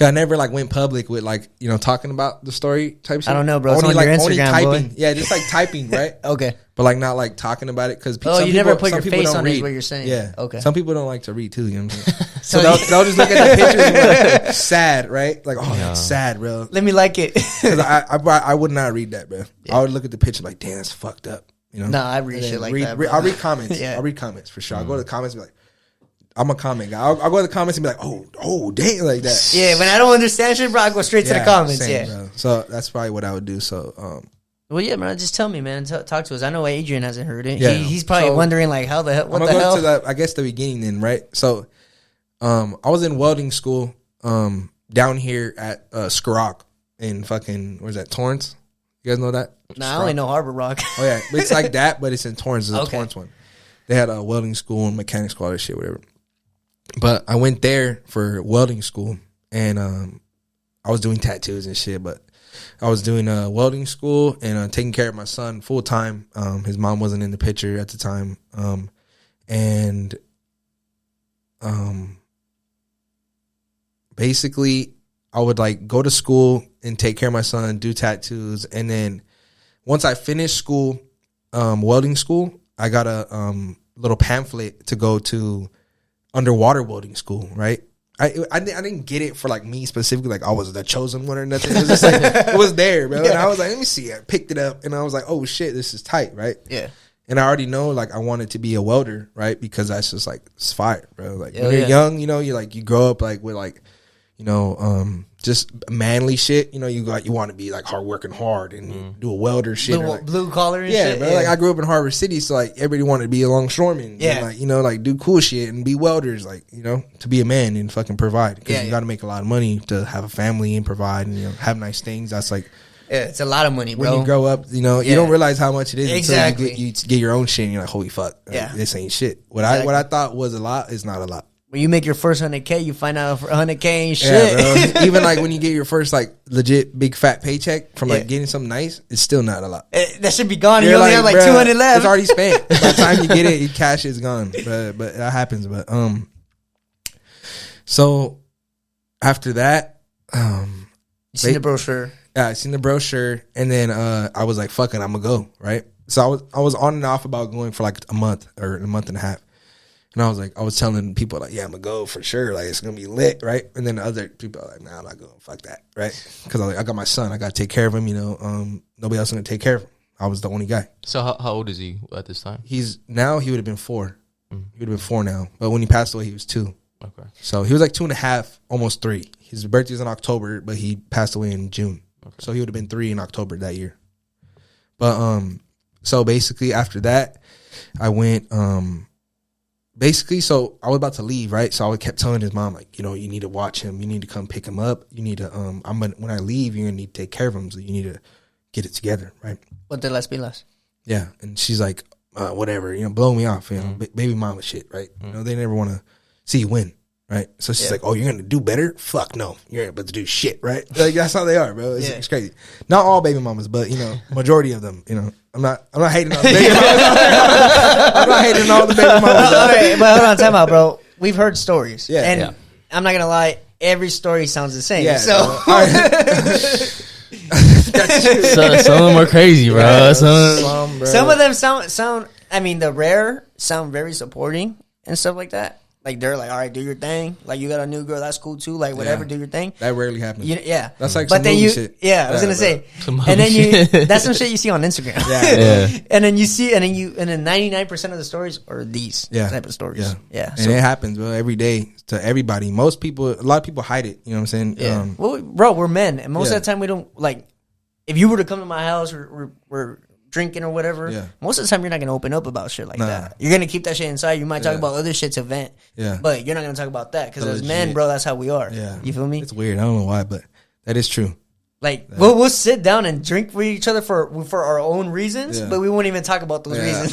I never like went public with like, you know, talking about the story type shit. I don't know, bro. Only it's on like your Instagram, only typing. Boy. Yeah, just like typing, right? Okay. But like not like talking about it because you never put your face on it. Is what you're saying? Yeah. Okay. Some people don't like to read too. You know what I'm saying? So they'll just look at the pictures and be like, sad, right? Like, oh, that's sad, bro. Let me like it. Because I would not read that, bro. Yeah. I would look at the picture like, damn, that's fucked up. You know? Nah, I read shit like that, bro. I'll read comments. Yeah. I'll read comments for sure. I'll go to the comments and be like, I'm a comment guy. I'll go to the comments and be like, oh, damn, like that. Yeah, when I don't understand shit, bro, I go straight to the comments. Same, bro. So that's probably what I would do. So, well, yeah, man. Just tell me, man. Talk to us. I know Adrian hasn't heard it. Yeah. He's probably wondering, like, how the hell? What the hell? To I guess the beginning then, right? So, I was in welding school down here at Skrock in fucking, where's that, Torrance? You guys know that? Nah, I only know Harbor Rock. Oh, yeah. It's like that, but it's in Torrance. It's a Okay. Torrance one. They had a welding school and mechanic school, all that shit, whatever. But I went there for welding school, and I was doing tattoos and shit, but I was doing welding school and taking care of my son full time. His mom wasn't in the picture at the time. Basically, I would like go to school and take care of my son, do tattoos, and then once I finished school, welding school, I got a little pamphlet to go to underwater welding school, right? I didn't get it for like me specifically, like I was the chosen one or nothing. It was just like it was there, bro. And I was like, let me see. I picked it up and I was like, oh shit, this is tight, right? Yeah. And I already know like I wanted to be a welder, right? Because that's just like it's fire, bro. Like when you're young, you know, you grow up like with like, you know, just manly shit. You know, you want to be like hard working hard and do a welder shit. Blue collar and shit. Bro. Yeah, like I grew up in Harbor City, so like everybody wanted to be a longshoreman. Yeah. And, like, you know, like do cool shit and be welders, like, you know, to be a man and fucking provide. Because you got to make a lot of money to have a family and provide and, you know, have nice things. That's like, yeah, it's a lot of money, bro. when you grow up, you know, you don't realize how much it is Exactly. until you get your own shit and you're like, holy fuck, like, this ain't shit. What I thought was a lot is not a lot. When you make your first 100K, you find out 100K ain't shit. Yeah, bro. Even like when you get your first like legit big fat paycheck from like getting something nice, it's still not a lot. That should be gone. You only have like 200 left. It's already spent. By the time you get it, your cash is gone. But that happens. But so after that, you seen the brochure. Yeah, I seen the brochure, and then I was like, "Fuck it, I'm gonna go." Right. So I was on and off about going for like a month or a month and a half. And I was telling people like, yeah, I'm gonna go for sure. Like it's gonna be lit, right? And then the other people are like, nah, I'm not going. Fuck that, right? Because I got my son. I gotta take care of him. You know, nobody else is gonna take care of him. I was the only guy. So how old is he at this time? He would have been 4. He would have been 4 now. But when he passed away, he was 2. Okay. So he was like 2.5, almost 3. His birthday was in October, but he passed away in June. Okay. So he would have been 3 in October that year. But so basically after that, I went basically, so I was about to leave, right? So I kept telling his mom, like, you know, you need to watch him. You need to come pick him up. You need to, when I leave, you're going to need to take care of him. So you need to get it together, right? Ponte las pilas. Yeah, and she's like, whatever, blow me off, baby mama shit, right? They never want to see you win, right? So she's like, oh, you're gonna do better? Fuck no, you're not about to do shit, right? Like that's how they are, bro. It's crazy. Not all baby mamas, but majority of them. I'm not hating on baby mamas. I'm not hating on all the baby mamas. All right, but hold on, time out, bro. We've heard stories, and I'm not gonna lie, every story sounds the same. Yeah, so. Some of them are crazy, bro. Yeah, Some of them sound. I mean, the rare sound very supporting and stuff like that. Like they're like, all right, do your thing. Like you got a new girl, that's cool too. Like whatever, do your thing. That rarely happens. Yeah, that's like but some movie shit. Yeah, I was gonna say, and then that's some shit you see on Instagram. Yeah. And then you see, and then 99% of the stories are these type of stories. Yeah. And it happens, bro, every day to everybody. Most people, a lot of people hide it. You know what I'm saying? Yeah. Well, bro, we're men, and most of the time we don't like. If you were to come to my house, we're drinking or whatever. Yeah. Most of the time, you're not gonna open up about shit like that. You're gonna keep that shit inside. You might talk about other shit to vent. Yeah. But you're not gonna talk about that because as men, bro, that's how we are. Yeah. You feel me? It's weird. I don't know why, but that is true. Like we'll sit down and drink with each other for our own reasons, but we won't even talk about those reasons.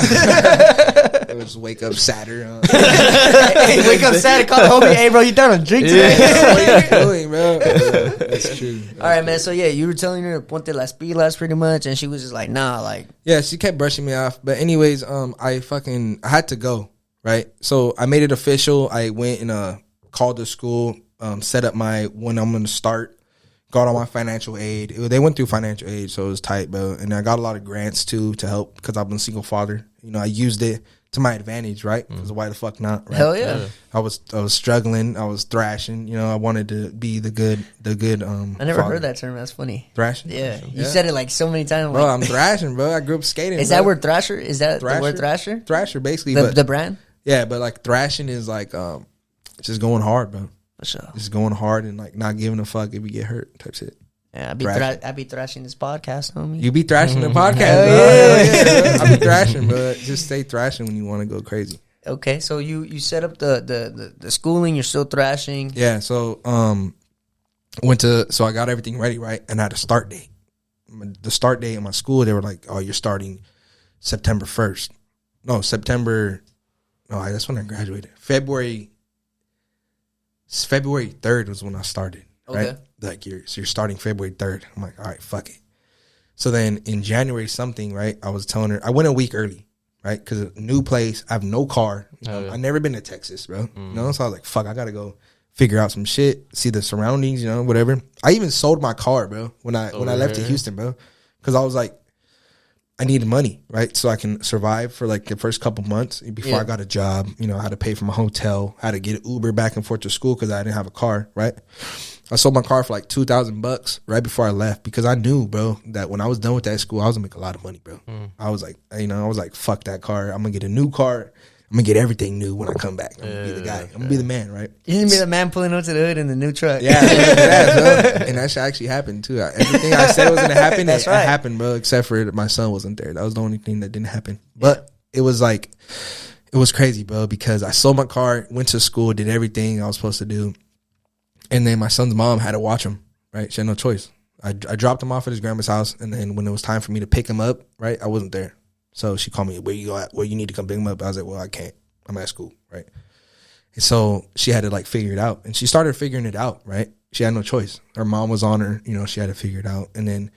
We'll just wake up sadder. Hey, wake up sad and call the homie. Hey, bro, you done a drink today? What are you doing, bro? That's true. All right, man. So you were telling her ponte las pilas pretty much, and she was just like, nah, like. Yeah, she kept brushing me off, but anyways, I had to go, right? So I made it official. I went and called the school, set up when I'm gonna start. Got all my financial aid. They went through financial aid, so it was tight, bro. And I got a lot of grants too to help because I've been a single father. I used it to my advantage, right? Because why the fuck not? Right? Hell yeah. I was struggling. I was thrashing. I wanted to be the good. I never heard that term. That's funny. Thrashing. Yeah, you said it like so many times. Bro, I'm thrashing, bro. I grew up skating. Is that word thrasher? Is that the word thrasher? Thrasher, basically. The brand. Yeah, but like thrashing is like just going hard, bro. For sure. Just going hard and like not giving a fuck if you get hurt, type shit. Yeah, I be thrashing this podcast, homie. You be thrashing the podcast, bro. I be thrashing, bro. Just stay thrashing when you want to go crazy. Okay, so you set up the schooling. You're still thrashing. Yeah, so so I got everything ready, right, and I had a start date. The start date in my school, they were like, "Oh, you're starting September 1st." No, September. No, that's when I graduated. February 3rd was when I started. Right? Okay. Like you're starting February 3rd. I'm like, all right, fuck it. So then in January something, right, I was telling her, I went a week early, right? Because a new place, I have no car. I've never been to Texas, bro. So I was like, fuck, I got to go figure out some shit, see the surroundings, whatever. I even sold my car, bro, when I left to Houston, bro. Because I was like, I needed money, right? So I can survive for like the first couple months before I got a job. I had to pay for my hotel, I had to get an Uber back and forth to school because I didn't have a car, right? I sold my car for like $2,000 right before I left because I knew, bro, that when I was done with that school, I was gonna make a lot of money, bro. I was like, fuck that car. I'm gonna get a new car. I'm gonna get everything new when I come back. I'm gonna be the guy. I'm gonna be the man, right? You're gonna be the man pulling up to the hood in the new truck. Yeah, and that shit actually happened too. Everything I said was gonna happen, it happened, bro. Except for my son wasn't there. That was the only thing that didn't happen. But it was crazy, bro, because I sold my car, went to school, did everything I was supposed to do. And then my son's mom had to watch him, right? She had no choice. I dropped him off at his grandma's house, and then when it was time for me to pick him up, right, I wasn't there. So she called me, where you go at? Where you need to come pick him up? I was like, well, I can't. I'm at school, right? And so she had to like figure it out. And she started figuring it out, right? She had no choice. Her mom was on her, she had to figure it out. And then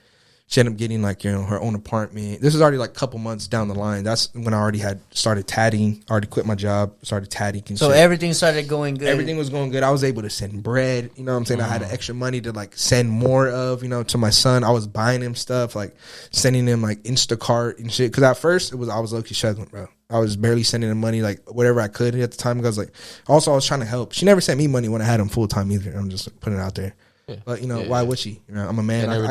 she ended up getting like, her own apartment. This was already like a couple months down the line. That's when I already had started tatting, already quit my job, started tatting. And so shit. Everything started going good. Everything was going good. I was able to send bread. You know what I'm saying? I had extra money to like send more of, to my son. I was buying him stuff, like sending him like Instacart and shit. Cause at first I was low-key struggling, bro. I was barely sending him money, like whatever I could at the time. Because like, also I was trying to help. She never sent me money when I had him full time either. I'm just putting it out there. But why would she? I'm a man. They never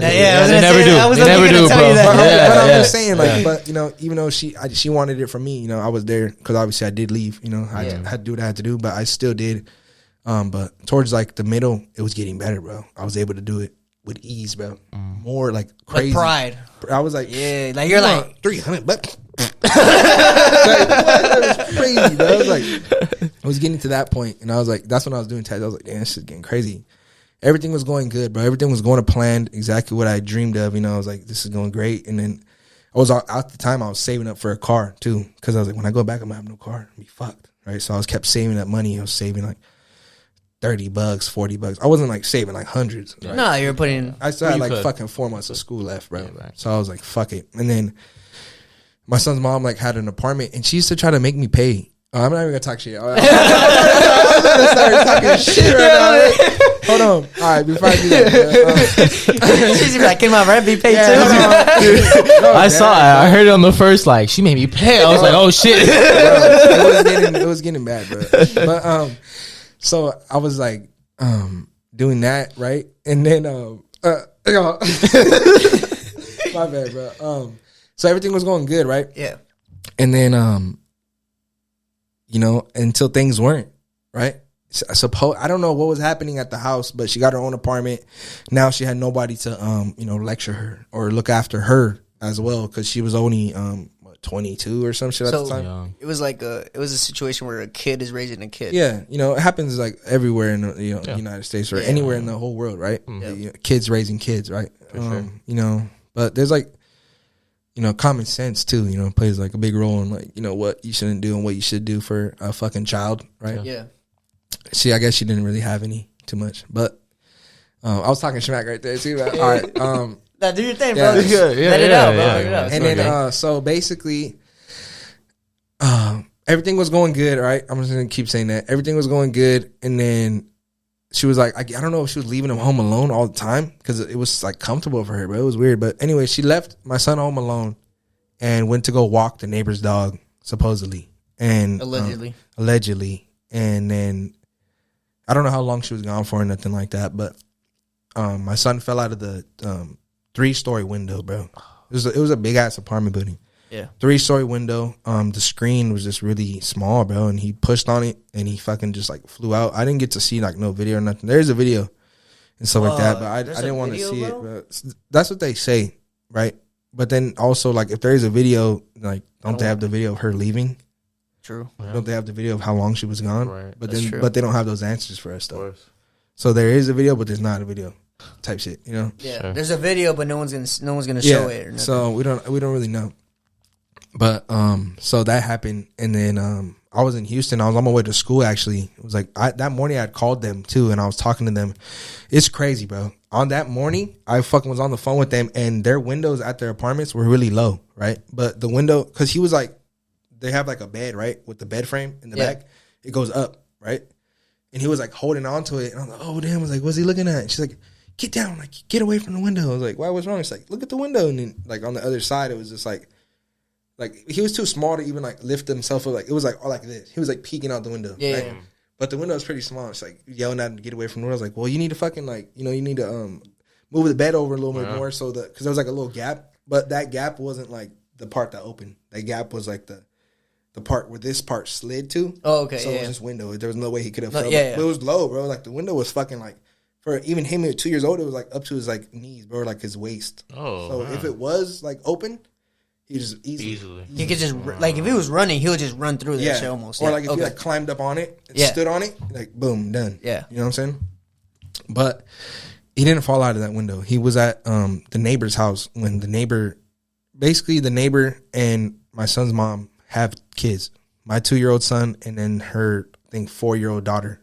do, bro. But I'm just saying, like, but even though she wanted it from me, I was there because obviously I did leave. I had to do what I had to do, but I still did. But towards like the middle, it was getting better, bro. I was able to do it with ease, bro. More like crazy with pride. I was like, like you're like $300, but that was crazy, bro. I was like, I was getting to that point, and I was like, that's when I was doing tattoos. I was like, damn, this is getting crazy. everything was going good, bro. Everything was going to plan, exactly what I dreamed of. You know, I was like, this is going great. And then I was at the time I was saving up for a car too, because I was like, when I go back, I'm gonna have no car. I'm gonna be fucked, right? So I was kept saving that money. I was saving like $30, $40. I wasn't like saving like hundreds. Right? No, you're putting. I still had like fucking 4 months of school left, bro. Yeah, right. So I was like, fuck it. And then my son's mom like had an apartment, and she used to try to make me pay. I'm not even gonna talk shit. I'm gonna start talking shit right now. Hold on. All right, before I do that, She's like, came out right, be paid too. No, I saw it. I heard it on the first. Like, she made me pay. I was like, oh shit. Bro, it was getting bad, bro. But so I was like doing that, right? And then my bad, bro. So everything was going good, right? Yeah. And then you know, until things weren't, right? I suppose I don't know what was happening at the house, but she got her own apartment. Now she had nobody to you know, lecture her or look after her as well, because she was only 22 or some shit at the time. Young. It was like it was a situation where a kid is raising a kid. Yeah, you know, it happens like everywhere in the United States or anywhere in the whole world, right? Yeah. You know, kids raising kids, right? Sure. You know, but there's like, you know, common sense too, you know, plays like a big role in like, you know, what you shouldn't do and what you should do for a fucking child, right? Yeah. I guess she didn't really have any too much, but I was talking smack right there too. All right. Now do your thing, Yeah. bro. Let it out, bro. Yeah, Let it out. And then, so basically, everything was going good, right? I'm just going to keep saying that. Everything was going good. And then she was like, I don't know if she was leaving him home alone all the time, because it was like comfortable for her, but it was weird. But anyway, she left my son home alone and went to go walk the neighbor's dog, supposedly. And allegedly. And then I don't know how long she was gone for or nothing like that, but my son fell out of the 3-story window, bro. It was a big ass apartment building. Yeah. 3-story window. The screen was just really small, bro, and he pushed on it and he fucking just like flew out. I didn't get to see like no video or nothing. There's a video and stuff like that, but I didn't want to see it. But that's what they say, right? But then also, like, if there is a video, like, don't they have the video of her leaving? True. Yeah. Don't they have the video of how long she was gone? Right. But That's then, true. but they don't have those answers for us though. So there is a video, but there's not a video, type shit. You know? Yeah. Sure. There's a video, but no one's gonna show it. Or nothing. So we don't really know. But so that happened, and then I was in Houston. I was on my way to school. Actually, it was like that morning I had called them too, and I was talking to them. It's crazy, bro. On that morning, I fucking was on the phone with them, and their windows at their apartments were really low, right? But the window, because he was like, they have like a bed, right, with the bed frame in the back. It goes up, right? And he was like holding on to it, and I'm like, oh damn! I was like, what's he looking at? And she's like, get down, like get away from the window. I was like, why? What's wrong? It's like, look at the window, and then like on the other side, it was just like he was too small to even like lift himself up. Like it was like all like this. He was like peeking out the window. Yeah. Right? But the window was pretty small. It's like yelling at him to get away from the window. I was like, well, you need to fucking like, you know, you need to move the bed over a little bit more so that, because there was like a little gap, but that gap wasn't like the part that opened. That gap was like the part where this part slid to. Oh, okay. So it was just window. There was no way he could have fell. Yeah. But it was low, bro. Like the window was fucking like, for even him at 2 years old, it was like up to his like knees, bro, like his waist. Oh, so if it was like open, he just easily. He could just like if he was running, he would just run through that shit almost. Or like if he like climbed up on it, and stood on it, like boom, done. Yeah, you know what I'm saying. But he didn't fall out of that window. He was at the neighbor's house when the neighbor and my son's mom have kids. My 2-year-old son and then her, I think 5-year-old daughter.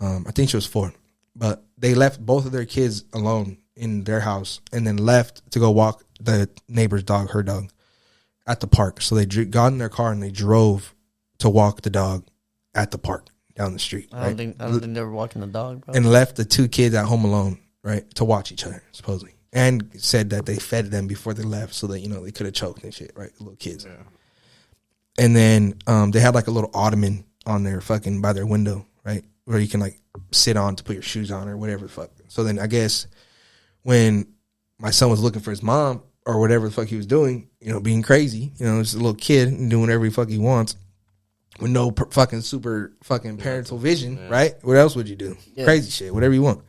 I think she was 4, but they left both of their kids alone in their house and then left to go walk the neighbor's dog, her dog, at the park. So they got in their car and they drove to walk the dog at the park down the street. I don't think they were walking the dog, bro. And left the 2 kids at home alone, right, to watch each other, supposedly. And said that they fed them before they left so that, you know, they could have choked and shit, right? Little kids. Yeah. And then they had like a little ottoman on their fucking, by their window, right? Where you can like sit on to put your shoes on or whatever the fuck. So then I guess when my son was looking for his mom or whatever the fuck he was doing, you know, being crazy, you know, just a little kid and doing whatever the fuck he wants with no fucking super fucking parental vision, right? What else would you do? Yeah. Crazy shit, whatever you want.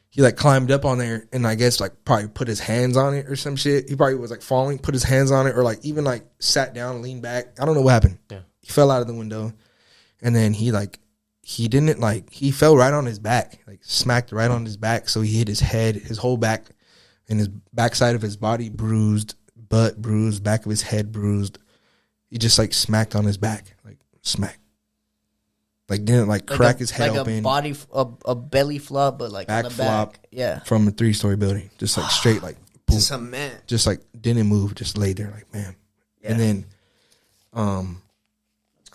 He like climbed up on there and I guess like probably put his hands on it or some shit. He probably was like falling, put his hands on it or like even like sat down, leaned back. I don't know what happened. Yeah. He fell out of the window and then he he didn't like, he fell right on his back, like smacked right on his back. So he hit his head, his whole back, and his backside of his body bruised, butt bruised, back of his head bruised. He just like smacked on his back, like smack. Like didn't like crack his head open. A belly flop, but like back on the flop. back. Yeah. From a 3-story building. Just like straight, like boom. Just a man. Just like didn't move, just laid there like, man. Yeah. And then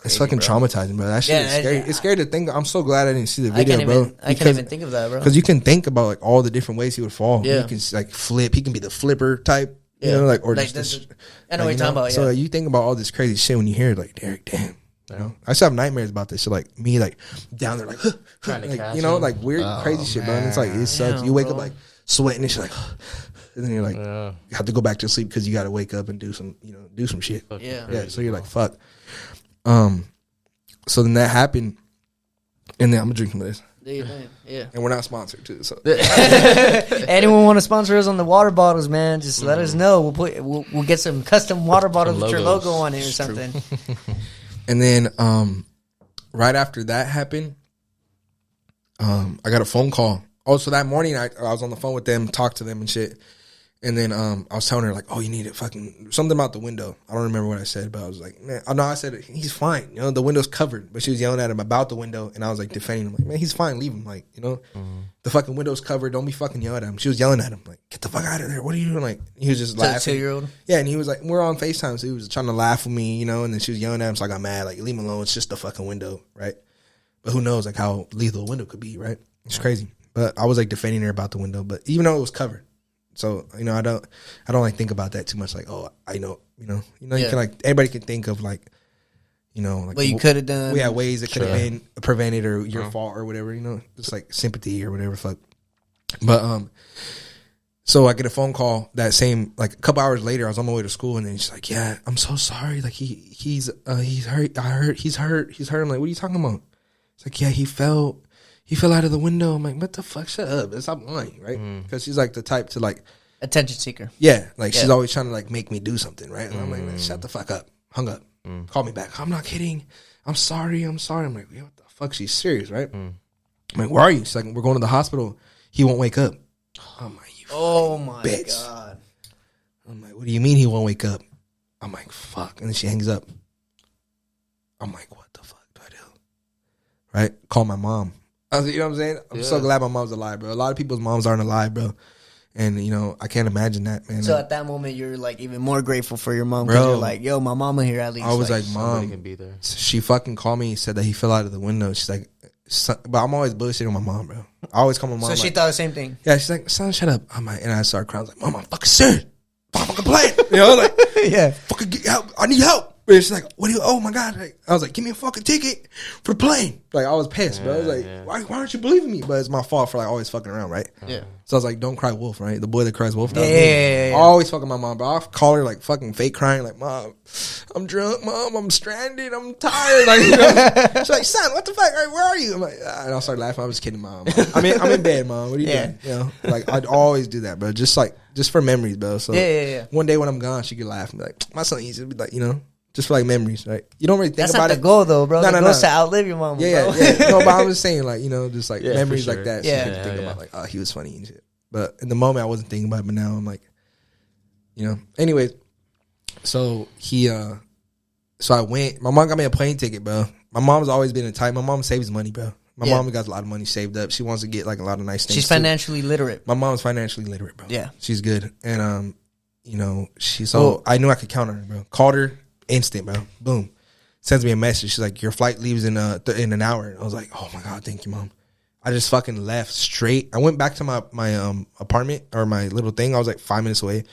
it's fucking traumatizing, bro. That shit is scary. It's scary to think. I'm so glad I didn't see the video, bro. I can't even think of that, bro. Because you can think about like all the different ways he would fall. Yeah. He can like flip. He can be the flipper type. You know, like, or like just I know what you're talking about. Yeah. So you think about all this crazy shit when you hear it, like, Derek, damn. You know, I still have nightmares about this. So like me, like down there, like trying to like, catch him. Like weird, crazy shit, bro. And it's like it sucks. Damn, you wake up like sweating and shit, like, and then you're like, you have to go back to sleep because you got to wake up and do some, do some shit. Yeah. So you're like, fuck. So then that happened, and then I'm gonna drink some of this. Yeah. And we're not sponsored too. So anyone want to sponsor us on the water bottles, man? Just let us know. We'll get some custom water bottles with your logo on it or something. And then right after that happened, I got a phone call. Oh, so that morning I was on the phone with them, talked to them and shit. And then I was telling her like, oh, you need it fucking something about the window. I don't remember what I said, but I was like, man, no, I said he's fine. The window's covered. But she was yelling at him about the window, and I was like defending him, like, man, he's fine, leave him. Like, the fucking window's covered. Don't be fucking yelling at him. She was yelling at him like, get the fuck out of there. What are you doing? Like, he was just laughing. 2-year-old. Yeah, and he was like, we're on FaceTime, so he was trying to laugh with me, and then she was yelling at him, so I got mad, like, leave him alone. It's just the fucking window, right? But who knows like how lethal a window could be, right? It's crazy. But I was like defending her about the window, but even though it was covered. So, I don't like think about that too much. Like, oh, I know, you can like, everybody can think of like, like what you could have done. We had ways that could have been prevented or your fault or whatever, just like sympathy or whatever. Fuck. But, so I get a phone call that same, like a couple hours later, I was on my way to school and then she's like, yeah, I'm so sorry. Like he's hurt. He's hurt. I'm like, what are you talking about? It's like, yeah, he fell out of the window. I'm like, what the fuck? Shut up. Stop lying, right? Because she's like the type to like... attention seeker. Yeah. Like she's always trying to like make me do something, right? And I'm like, man, shut the fuck up. Hung up. Call me back. I'm not kidding. I'm sorry. I'm like, yeah, what the fuck? She's serious, right? I'm like, where are you? She's like, we're going to the hospital. He won't wake up. I'm like, you bitch. God. I'm like, what do you mean he won't wake up? I'm like, fuck. And then she hangs up. I'm like, what the fuck do I do? Right? Call my mom. You know what I'm saying? I'm so glad my mom's alive, bro. A lot of people's moms aren't alive, bro. And, I can't imagine that, man. So at that moment, you're like even more grateful for your mom because you're like, yo, my mama here at least. I was like mom, can be there. She fucking called me and said that he fell out of the window. She's like, but I'm always bullshitting with my mom, bro. I always call my mom. So she thought the same thing? Yeah, she's like, son, shut up. I'm like, and I started crying. I was like, mom, I'm fucking serious. I'm fucking playing. Like, yeah. Fucking get help. I need help. And she's like, what do you, oh my God. Like, I was like, give me a fucking ticket for the plane. Like, I was pissed, bro. I was like, why aren't you believing me? But it's my fault for like always fucking around, right? Yeah. So I was like, don't cry wolf, right? The boy that cries wolf. Yeah. I always fucking my mom, bro. I'll call her like fucking fake crying, like, mom, I'm drunk, mom, I'm stranded, I'm tired. Like, she's like, son, what the fuck? Like, where are you? I'm like, and I'll start laughing. I was kidding, mom. I'm in bed, mom. What are you doing? Like, I'd always do that, bro. Just for memories, bro. So one day when I'm gone, she could laugh and be like, my son used to be like, just for like memories, right? You don't really think about it. That's not the goal, though, bro. The goal is to outlive your mom. Yeah. No, but I'm just saying, like, just like memories like that. Yeah. So you can think about like, oh, he was funny and shit. But in the moment, I wasn't thinking about it. But now I'm like, Anyways, so so I went. My mom got me a plane ticket, bro. My mom's always been in tight. My mom saves money, bro. My mom got a lot of money saved up. She wants to get like a lot of nice things. She's financially literate. My mom's financially literate, bro. Yeah, she's good, and I knew I could count on her, bro. Called her instant, bro. Boom, sends me a message. She's like, your flight leaves in an hour. And I was like, oh my God, thank you, mom. I just fucking left straight. I went back to my apartment or my little thing. I was like 5 minutes away.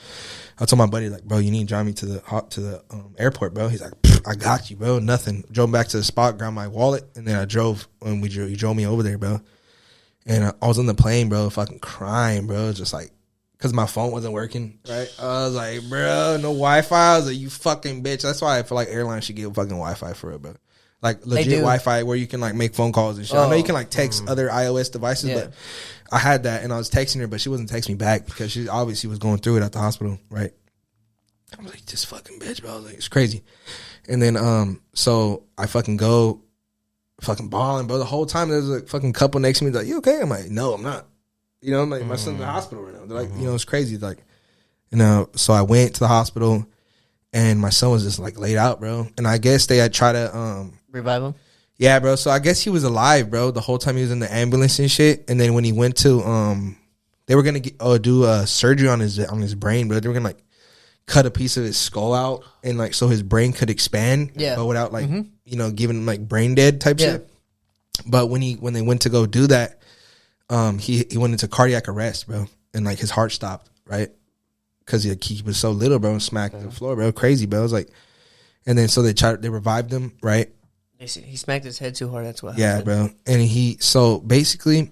I told my buddy, like, bro, you need to drive me to the airport, bro. He's like, I got you, bro. Nothing. Drove back to the spot, grabbed my wallet, and then I drove. And he drove me over there, bro. And I was on the plane, bro, fucking crying, bro. Just like, because my phone wasn't working, right? I was like, bro, no Wi-Fi. I was like, you fucking bitch. That's why I feel like airlines should get fucking Wi-Fi for it, bro. Like legit Wi-Fi where you can like make phone calls and shit. I know you can like text other iOS devices, but I had that and I was texting her, but she wasn't texting me back because she obviously was going through it at the hospital, right? I was like, this fucking bitch, bro. I was like, it's crazy. And then so I fucking go fucking balling, bro. The whole time there's a fucking couple next to me like, you okay? I'm like, no, I'm not. You know, I'm like, my son's in the hospital right now. They're like, you know, it's crazy. Like, you know, so I went to the hospital and my son was just like laid out, bro. And I guess they had tried to revive him. Yeah, bro. So I guess he was alive, bro, the whole time he was in the ambulance and shit. And then when he went to they were gonna do a surgery on his brain, bro. They were gonna like cut a piece of his skull out and like so his brain could expand, but without like you know giving him like brain dead type shit. But when they went to go do that, he went into cardiac arrest, bro, and like his heart stopped, right? Because he was so little, bro, and smacked the floor, bro. Crazy, bro. It was like, and then so they revived him, right? He smacked his head too hard. That's what happened. Bro. And so basically,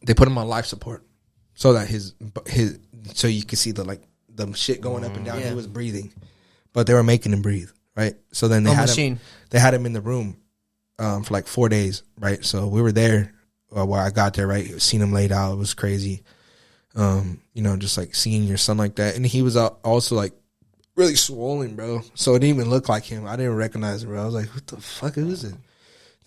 they put him on life support so that so you could see the shit going up and down. He was breathing, but they were making him breathe, right? So then they had him in the room for like 4 days, right? So we were there where I got there, right? Seen him laid out. It was crazy. You know, just like seeing your son like that. And he was also like really swollen, bro. So it didn't even look like him. I didn't recognize him, bro. I was like, what the fuck is it?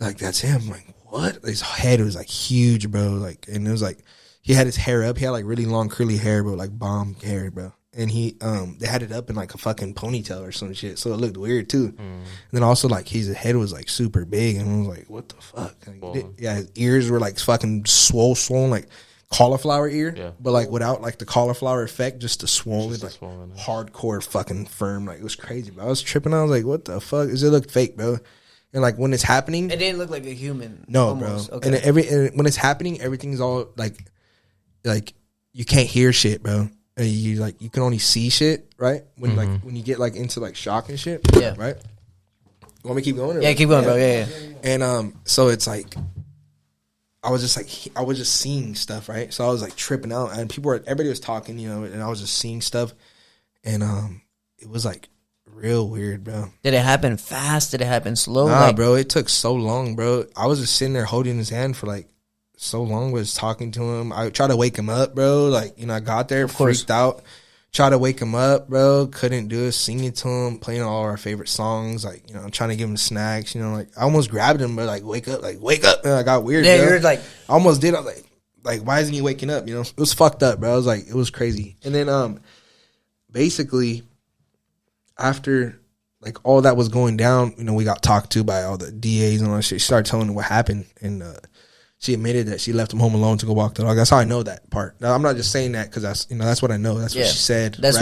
Like, that's him. I'm like, what? His head was like huge, bro. Like, and it was like, he had his hair up. He had like really long curly hair, bro, like bomb hair, bro. And they had it up in like a fucking ponytail or some shit. So it looked weird too. And then also like his head was like super big. And I was like, what the fuck? Like, his ears were like fucking swollen, like cauliflower ear, but like without like the cauliflower effect, just the swollen, like hardcore fucking firm. Like it was crazy, bro. I was tripping. I was like, what the fuck? It looked fake, bro. And like when it's happening, it didn't look like a human. No, almost. Bro. Okay. And when it's happening, everything's all like you can't hear shit, bro. And you can only see shit, right? When when you get like into like shock and shit, right? You want me to keep going? Yeah, keep going, bro. Yeah. And so it's like. I was just seeing stuff, right? So I was like tripping out, and everybody was talking, you know, and I was just seeing stuff, and it was like real weird, bro. Did it happen fast? Did it happen slow? Nah, bro, it took so long, bro. I was just sitting there holding his hand for like so long, was talking to him. I tried to wake him up, bro. Like, you know, I got there, freaked out. Tried to wake him up, bro. Couldn't do it. Singing to him, playing all our favorite songs. Like, you know, trying to give him snacks. You know, like I almost grabbed him, but like wake up. And I got weird. Yeah, bro. you're like, I almost did. I was like, why isn't he waking up? You know, it was fucked up, bro. I was like, it was crazy. And then, basically, after like all that was going down, you know, we got talked to by all the DAs and all that shit. She started telling him what happened, and she admitted that she left him home alone to go walk the dog. That's how I know that part. Now, I'm not just saying that because that's what I know. That's what she said. That's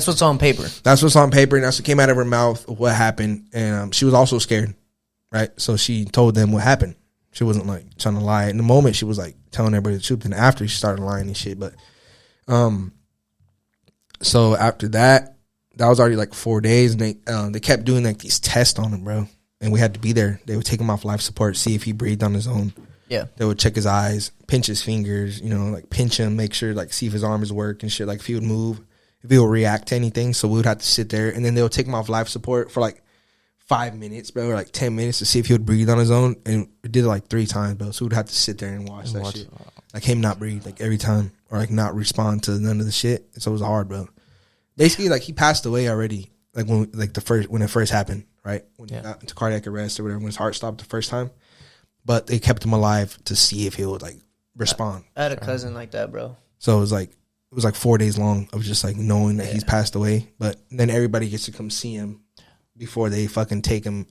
what's on paper. That's what's on paper, and that's what came out of her mouth. What happened, and she was also scared, right? So she told them what happened. She wasn't like trying to lie. In the moment, she was like telling everybody the truth, and after she started lying and shit. But, so after that was already like 4 days, and they kept doing like these tests on him, bro. And we had to be there. They would take him off life support, see if he breathed on his own. Yeah. They would check his eyes, pinch his fingers, you know, like pinch him, make sure, like, see if his arms work and shit. Like, if he would move, if he would react to anything. So we would have to sit there. And then they would take him off life support for, like, 5 minutes, bro, or, like, 10 minutes to see if he would breathe on his own. And we did it, like, 3 times, bro. So we'd have to sit there and watch that shit. Like, him not breathe, like, every time. Or, like, not respond to none of the shit. So it was hard, bro. Basically, like, he passed away already. Like, when it first happened. Right? When he got into cardiac arrest or whatever, when his heart stopped the first time. But they kept him alive to see if he would like respond. I had a cousin like that, bro. So it was like 4 days long of just like knowing that he's passed away. But then everybody gets to come see him before they fucking take him.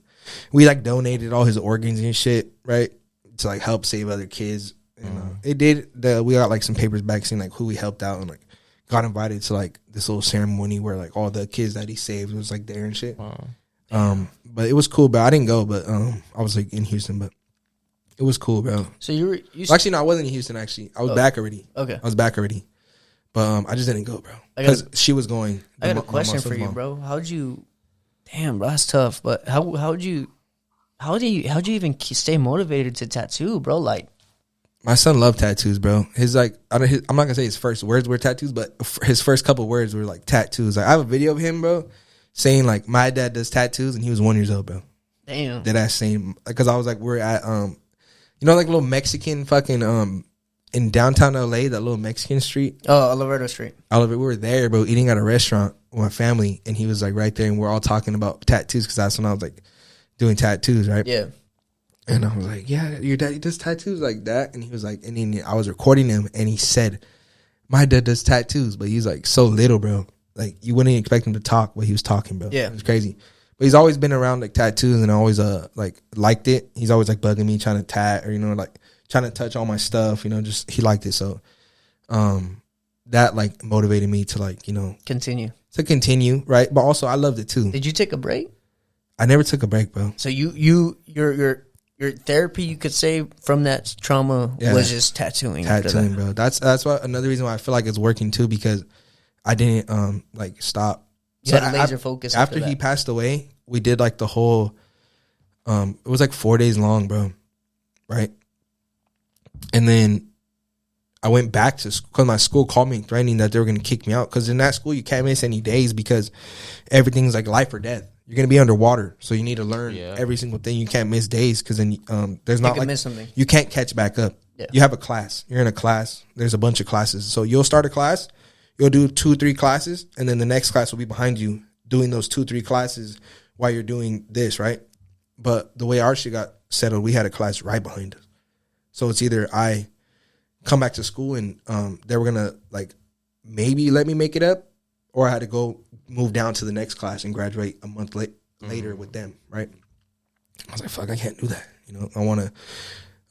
We like donated all his organs and shit, right? To like help save other kids. And we got like some papers back saying like who we helped out and like got invited to like this little ceremony where like all the kids that he saved was like there and shit. Wow. But it was cool, bro. I didn't go, but I was like in Houston, but it was cool, bro. So you actually no, I wasn't in Houston. Actually, I was back already. Okay, I was back already, but I just didn't go, bro, because she was going. I got a question for you, bro. How'd you? Damn, bro, that's tough. But how do you even stay motivated to tattoo, bro? Like, my son loved tattoos, bro. His like, I'm not gonna say his first words were tattoos, but his first couple words were like tattoos. Like, I have a video of him, bro, saying like my dad does tattoos, and he was 1 year old, bro. Damn. Did that same because I was like, we're at you know, like little Mexican fucking in downtown LA, that little Mexican street. Oh, Alvarado Street. We were there, bro, eating at a restaurant with my family, and he was like right there, and we're all talking about tattoos because that's when I was like doing tattoos, right? Yeah. And I was like, yeah, your daddy does tattoos like that? And he was like, and then I was recording him, and he said, my dad does tattoos, but he's like so little, bro. Like you wouldn't expect him to talk, but he was talking, bro. Yeah. It was crazy. But he's always been around like tattoos and always like liked it. He's always like bugging me, trying to tat or, you know, like trying to touch all my stuff, you know, just he liked it. So that like motivated me to like, you know, continue, right? But also I loved it too. Did you take a break? I never took a break, bro. So your therapy, you could say, from that trauma was just tattooing. Tattooing, bro. That's why another reason why I feel like it's working too, because I didn't like stop. You had laser focus after he passed away. We did like the whole. It was like 4 days long, bro. Right, and then I went back to school because my school called me threatening that they were going to kick me out, because in that school you can't miss any days because everything's like life or death. You're going to be underwater, so you need to learn every single thing. You can't miss days because then there's not like miss something. You can't catch back up. Yeah. You have a class. You're in a class. There's a bunch of classes. So you'll start a class. You'll do 2-3 classes, and then the next class will be behind you doing those 2-3 classes while you're doing this, right? But the way our shit got settled, we had a class right behind us. So it's either I come back to school and they were going to like maybe let me make it up, or I had to go move down to the next class and graduate a month later with them, right? I was like, fuck, I can't do that. You know, I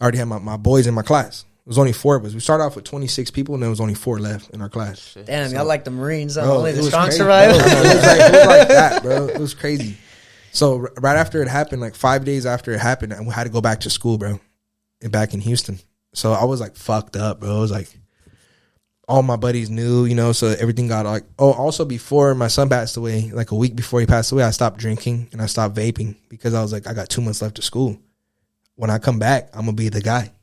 already had my boys in my class. It was only 4 of us. We started off with 26 people, and there was only 4 left in our class. Damn, so, y'all like the Marines. Bro, only the strong crazy, survive. It was like that, bro. It was crazy. So right after it happened, like 5 days after it happened, I had to go back to school, bro, and back in Houston. So I was like fucked up, bro. It was like all my buddies knew, you know, so everything got like, also before my son passed away, like a week before he passed away, I stopped drinking and I stopped vaping because I was like, I got 2 months left of school. When I come back, I'm going to be the guy.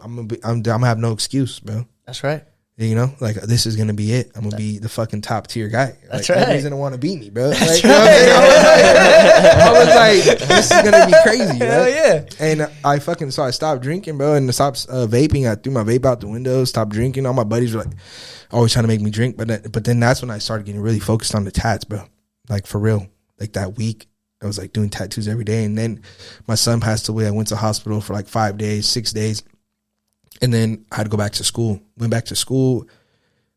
I'm gonna have no excuse, bro. That's right. You know, like this is gonna be it. I'm gonna be the fucking top tier guy. That's like, right. Nobody's gonna want to beat me, bro. Like, That's you know what I'm saying? I was like, this is gonna be crazy, Hell right? yeah. And I stopped drinking, bro, and stopped vaping. I threw my vape out the window, stopped drinking. All my buddies were like always trying to make me drink, but then that's when I started getting really focused on the tats, bro. Like for real, like that week. I was like doing tattoos every day, and then my son passed away. I went to hospital for like 5 days, 6 days. And then I had to go back to school. Went back to school,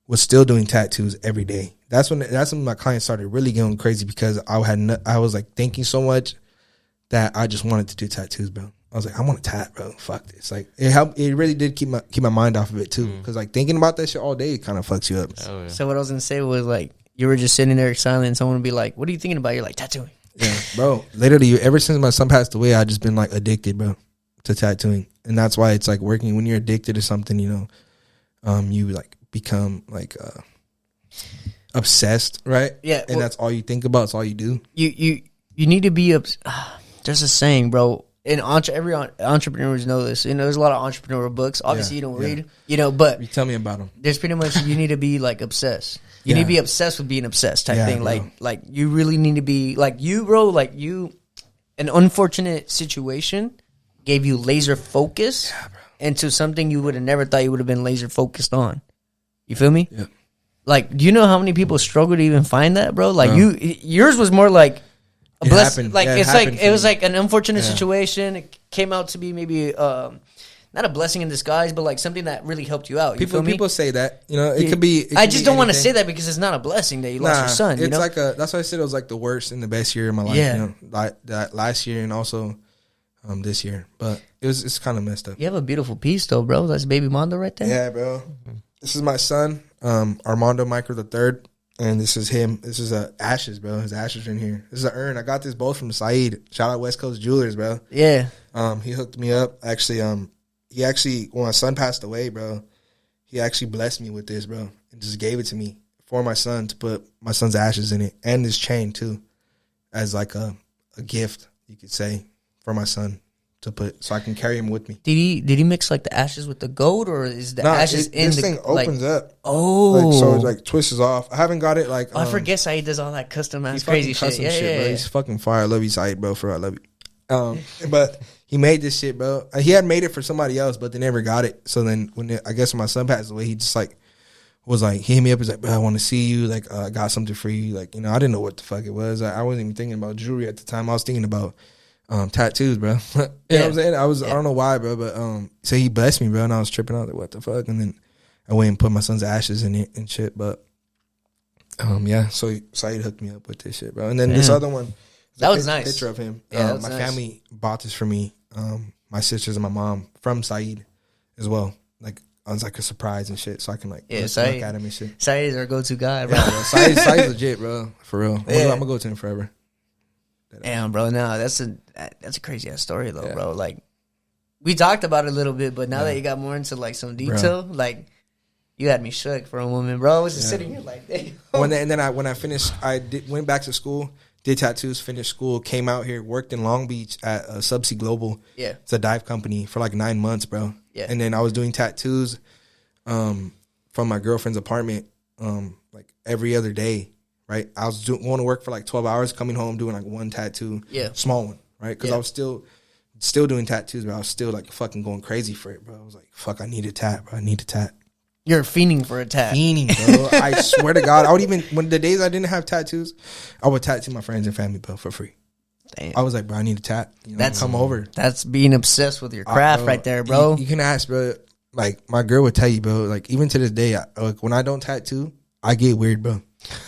was still doing tattoos every day. That's when my clients started really going crazy, because I was like thinking so much that I just wanted to do tattoos, bro. I was like, I want to tat, bro. Fuck this. Like it helped. It really did keep my mind off of it too, because like thinking about that shit all day, it kind of fucks you up. Oh, yeah. So what I was gonna say was, like, you were just sitting there silent, and someone would be like, "What are you thinking about?" You're like, tattooing. Yeah, bro. Literally, ever since my son passed away, I just been like addicted, bro, to tattooing. And that's why it's like working. When you're addicted to something, you know, you like become like obsessed, right? Yeah, and that's all you think about. It's all you do. You need to be there's a saying, bro. And every entrepreneurs know this. You know, there's a lot of entrepreneurial books. Obviously, you don't read, you know, but you tell me about them. There's pretty much, you need to be like obsessed. You need to be obsessed with being obsessed type thing. Bro. Like you really need to be like you, bro. Like you, an unfortunate situation gave you laser focus into something you would have never thought you would have been laser focused on. You feel me? Yeah. Like, do you know how many people struggle to even find that, bro? Like yours was more like a blessing. Like it was like an unfortunate situation. It came out to be maybe not a blessing in disguise, but like something that really helped you out. People say that, you know, it could be. I just don't want to say that because it's not a blessing that you lost your son. It's like that's why I said it was like the worst and the best year of my life. Yeah. You know, like that last year and also this year, but it's kind of messed up. You have a beautiful piece though, bro. That's baby Mando right there. Yeah, bro. This is my son, Armando Micro the third, and this is him. This is ashes, bro. His ashes are in here. This is an urn. I got this both from Saeed. Shout out West Coast Jewelers, bro. Yeah. He hooked me up. Actually, he actually, when my son passed away, bro, he actually blessed me with this, bro, and just gave it to me for my son to put my son's ashes in it, and this chain too, as like a gift, you could say, for my son to put, so I can carry him with me. Did he mix like the ashes with the gold, or is the ashes in this the thing opens up? Oh, like, so it like twists off. I haven't got it like. I forget Saeed does all that custom ass he's crazy custom shit. Yeah. bro. He's fucking fire. I love you, Saeed, bro. For I love you. But he made this shit, bro. He had made it for somebody else, but they never got it. So then I guess when my son passed away, he just like was like, he hit me up. He's like, bro, I want to see you. Like, I got something for you. Like, you know, I didn't know what the fuck it was. I wasn't even thinking about jewelry at the time. I was thinking about tattoos, bro. You know what I'm saying? I don't know why, bro, but so he blessed me, bro, and I was tripping out like, what the fuck? And then I went and put my son's ashes in it and shit, but so Saeed hooked me up with this shit, bro. And then this other one, that was nice. Picture of him. Yeah, my family bought this for me. My sisters and my mom from Saeed as well. Like I was like a surprise and shit, so I can like look at him and shit. Saeed is our go-to guy, bro. Yeah, bro. Saeed's legit, bro, for real. I'm gonna go to him forever. Damn, bro. No, that's a crazy ass story though, bro. Like we talked about it a little bit, but now that you got more into like some detail, like you had me shook for a woman, bro. I was just sitting here like, damn. When I finished, went back to school, did tattoos, finished school, came out here, worked in Long Beach at Subsea Global. Yeah, it's a dive company for like 9 months, bro. Yeah, and then I was doing tattoos, from my girlfriend's apartment, like every other day. Right, I was going to work for like 12 hours, coming home doing like one tattoo, small one, right? Because I was still doing tattoos, but I was still like fucking going crazy for it, bro. I was like, fuck, I need a tat, bro. I need a tat. You're fiending for a tat. Fiending, bro. I swear to God, I would even when the days I didn't have tattoos, I would tattoo my friends and family, bro, for free. Damn. I was like, bro, I need a tat. Come over. That's being obsessed with your craft, right there, bro. You can ask, bro. Like my girl would tell you, bro. Like even to this day, when I don't tattoo, I get weird, bro.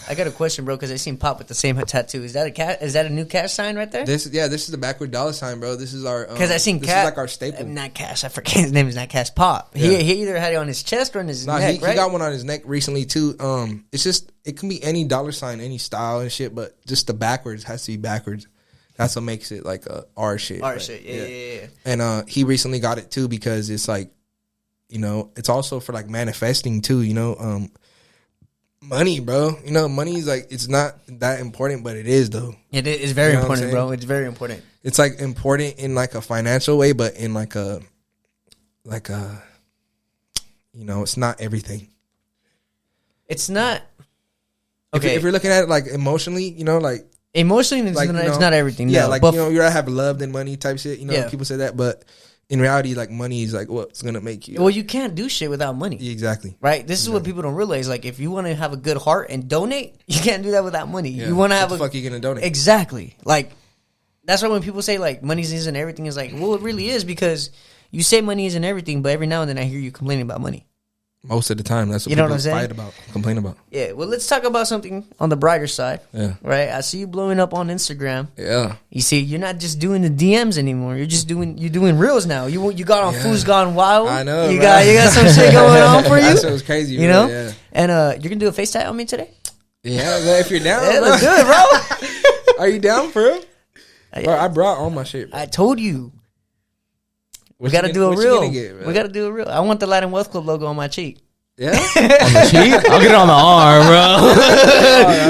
I got a question, bro, because I seen Pop with the same tattoo. Is that a cat? Is that a new cash sign right there? This is the backward dollar sign, bro. This is our because I seen this is like our staple. Not Cash. I forget his name. Is not Cash. Pop. Yeah. He either had it on his chest or on his neck. He got one on his neck recently too. It's just it can be any dollar sign, any style and shit, but just the backwards has to be backwards. That's what makes it like our shit. Our shit. Yeah. And he recently got it too because it's like, it's also for like manifesting too. Money, bro. Money is like it's not that important, but it is though. It is very important, bro. It's very important. It's like important in like a financial way, but in like a it's not everything. It's not. Okay, if you're looking at it like emotionally, like emotionally, it's not everything. Yeah, no, like but you gotta have love than money type shit. People say that, but in reality, like money is like what's gonna make you. Well, you can't do shit without money. Exactly. Right. This is what people don't realize. Like, if you want to have a good heart and donate, you can't do that without money. Yeah. You want to have what the fuck you gonna donate? Exactly. Like, that's why when people say like money isn't everything, it's like, well, it really is because you say money isn't everything, but every now and then I hear you complaining about money. Most of the time, that's what people fight about, complain about. Yeah, well, let's talk about something on the brighter side. Yeah, right. I see you blowing up on Instagram. Yeah, you see, you're not just doing the DMs anymore. You're doing reels now. You got on Food's Gone Wild. I know. You got some shit going on for you. That shit was crazy. You know. Yeah. And you're gonna do a FaceTime on me today. Yeah, but if you're down, it looks good, bro. Are you down for real? Bro, I brought all my shit. Bro. I told you. We got to do a reel. We got to do a reel. I want the Latin Wealth Club logo on my cheek. Yeah? On the cheek? I'll get it on the arm, bro.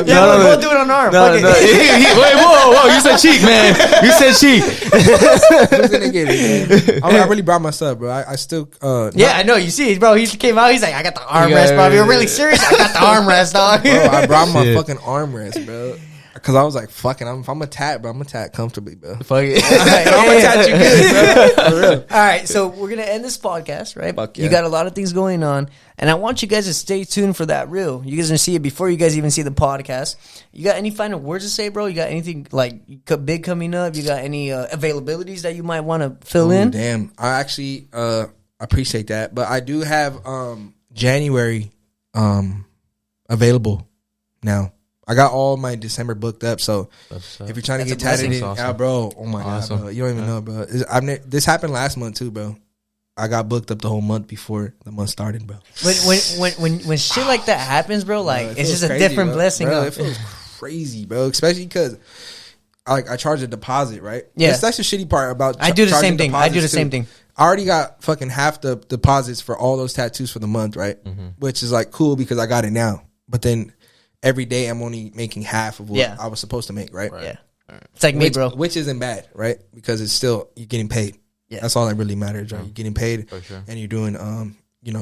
We'll both do it on the arm. No. Wait, whoa. You said cheek, man. You said cheek. Who's going to get it, man? I really brought my stuff, bro. I still... I know. You see, bro. He came out. He's like, I got the armrest, bro. You're really serious? I got the armrest, dog. Bro, I brought my fucking armrest, bro. Because I was like, fucking, if I'm a tat, bro, I'm a tat comfortably, bro. Fuck it. I'm a tat you good, bro. For real. All right, so we're going to end this podcast, right? Fuck yeah. You got a lot of things going on, and I want you guys to stay tuned for that reel. You guys are going to see it before you guys even see the podcast. You got any final words to say, bro? You got anything, like, big coming up? You got any availabilities that you might want to fill in? Damn. I actually appreciate that, but I do have January available now. I got all my December booked up, so if you're trying to get tatted in, awesome. Bro, oh my God, bro. You don't even know, bro. This happened last month too, bro. I got booked up the whole month before the month started, bro. When shit like that happens, bro, like it's just crazy, a different blessing. Bro, it feels crazy, bro. Especially because I charge a deposit, right? Yeah, that's the shitty part about. I do the same thing. I do the same thing. I already got fucking half the deposits for all those tattoos for the month, right? Mm-hmm. Which is like cool because I got it now, but then. Every day I'm only making half of what I was supposed to make, right? Yeah. It's like me, bro. Which isn't bad, right? Because it's still, you're getting paid. Yeah. That's all that really matters, right? You're getting paid and you're doing,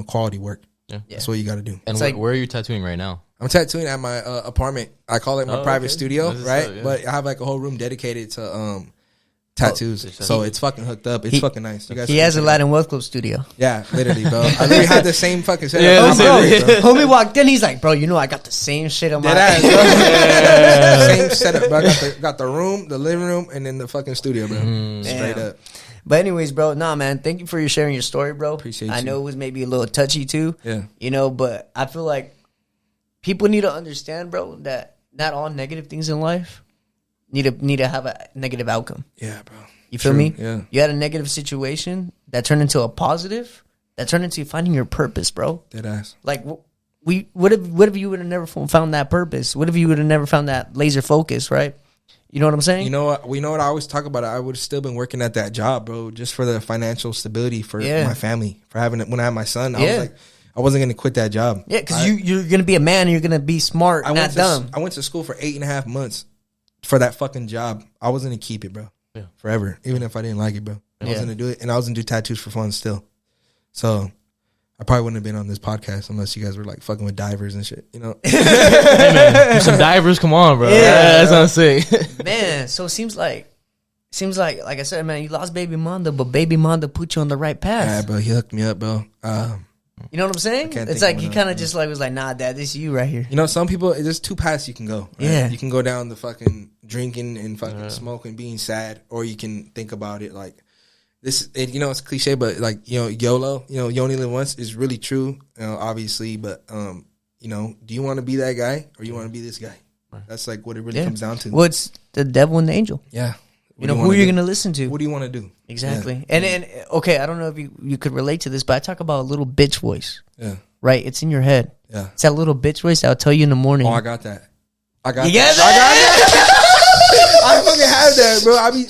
quality work. Yeah. That's what you got to do. And where are you tattooing right now? I'm tattooing at my apartment. I call it my private studio, right? But I have like a whole room dedicated to tattoos. So it's fucking hooked up. It's fucking nice. You guys he has a Latin Wealth Club studio. Yeah, literally, bro. I literally had the same fucking setup. Yeah, Homie walked in. He's like, bro, you know I got the same shit on my Same setup, bro. I got the room, the living room, and then the fucking studio, bro. Straight up. But anyways, bro, nah, man, thank you for sharing your story, bro. Appreciate you. I know it was maybe a little touchy too. Yeah. You know, but I feel like people need to understand, bro, that not all negative things in life need to have a negative outcome. Yeah, bro. You feel me? Yeah. You had a negative situation that turned into a positive, that turned into finding your purpose, bro. Dead ass. Like, what if you would have never found that purpose? What if you would have never found that laser focus, right? You know what I'm saying? You know what? We know what I always talk about. I would have still been working at that job, bro, just for the financial stability for my family. For having it when I had my son, I was like, I wasn't gonna quit that job. Yeah, because you're gonna be a man. And you're gonna be smart, not dumb. I went to school for 8.5 months for that fucking job. I was gonna keep it, bro, forever, even if I didn't like it, bro. I was gonna do it, and I was gonna do tattoos for fun still. So I probably wouldn't have been on this podcast unless you guys were like fucking with divers and shit, you know? Hey, man, some divers, come on, bro. Yeah, that's what I'm saying. Man, so it seems like I said, man, you lost baby Mando, but baby Mando put you on the right path. Yeah, bro, he hooked me up, bro. You know what I'm saying? It's like he kind of just like was like, nah, dad, this is you right here. You know, some people, there's two paths you can go. Right? Yeah. You can go down the fucking drinking and fucking smoking, being sad, or you can think about it like, you know, it's cliche, but like, you know, YOLO, you know, you only live once is really true, you know, obviously, but, you know, do you want to be that guy or you want to be this guy? That's like what it really comes down to. Well, it's the devil and the angel. Yeah. You know, who you're going to listen to. What do you want to do? Exactly. Yeah. And okay, I don't know if you could relate to this, but I talk about a little bitch voice. Yeah. Right? It's in your head. Yeah. It's that little bitch voice that'll tell you in the morning. Oh, I got that. I got that. I fucking have that, bro. I mean...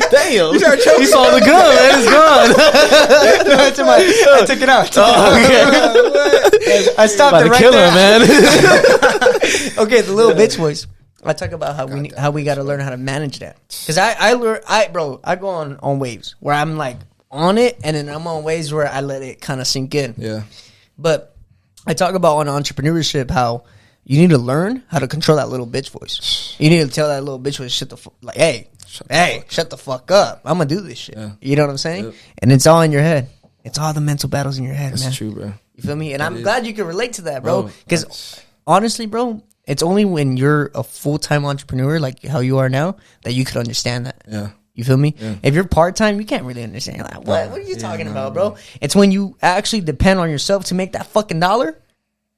Damn, you saw the gun, man. It's gone. I took it out. I stopped it right there, man. Okay, the little bitch voice. I talk about how we got to learn how to manage that. Because I go on waves where I'm like on it, and then I'm on waves where I let it kind of sink in. Yeah. But I talk about on entrepreneurship how you need to learn how to control that little bitch voice. You need to tell that little bitch voice, shut the fuck up. I'm gonna do this shit. Yeah. You know what I'm saying? Yep. And it's all in your head. It's all the mental battles in your head, man. That's true, bro. You feel me? And I'm glad you can relate to that, bro. Because honestly, bro, it's only when you're a full-time entrepreneur like how you are now that you could understand that. Yeah. You feel me? Yeah. If you're part-time, you can't really understand. You're like, what are you talking about, bro? It's when you actually depend on yourself to make that fucking dollar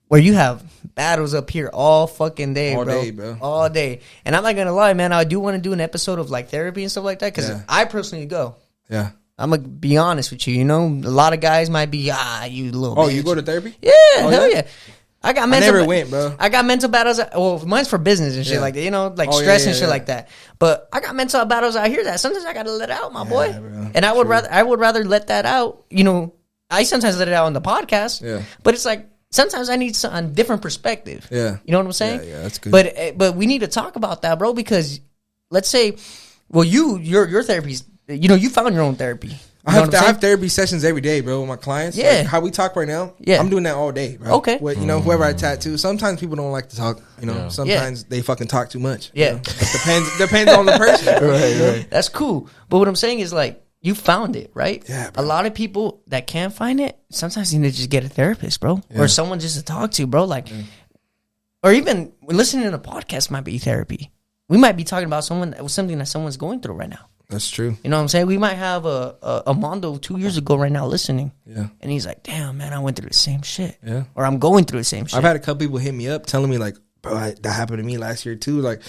where you have battles up here all fucking day, bro. All day. And I'm not going to lie, man. I do want to do an episode of like therapy and stuff like that because I personally go. Yeah. I'm going to be honest with you. You know, a lot of guys might be, you little bitch. You go to therapy? Yeah, hell yeah. I never went, bro. I got mental battles. Well, mine's for business and shit like that. You know, like stress and shit like that. But I got mental battles out here that sometimes I got to let out, my boy. Bro. And I would rather let that out. You know, I sometimes let it out on the podcast. Yeah. But it's like, sometimes I need a different perspective. Yeah. You know what I'm saying? Yeah, that's good. But we need to talk about that, bro, because let's say, well, your therapy's, you know, you found your own therapy. I have therapy sessions every day, bro, with my clients. Yeah. Like how we talk right now, I'm doing that all day, bro. Okay. With, you know, whoever I tattoo, sometimes people don't like to talk, you know. Sometimes they fucking talk too much. Yeah. You know? It depends on the person. Right. That's cool. But what I'm saying is like, you found it, right? Yeah, bro. A lot of people that can't find it, sometimes you need to just get a therapist, bro. Yeah. Or someone just to talk to, bro. Like, or even listening to a podcast might be therapy. We might be talking about something that someone's going through right now. That's true. You know what I'm saying? We might have a Mando 2 years ago right now listening. Yeah. And he's like, damn, man, I went through the same shit. Yeah. Or I'm going through the same shit. I've had a couple people hit me up telling me like, bro, that happened to me last year too. Like,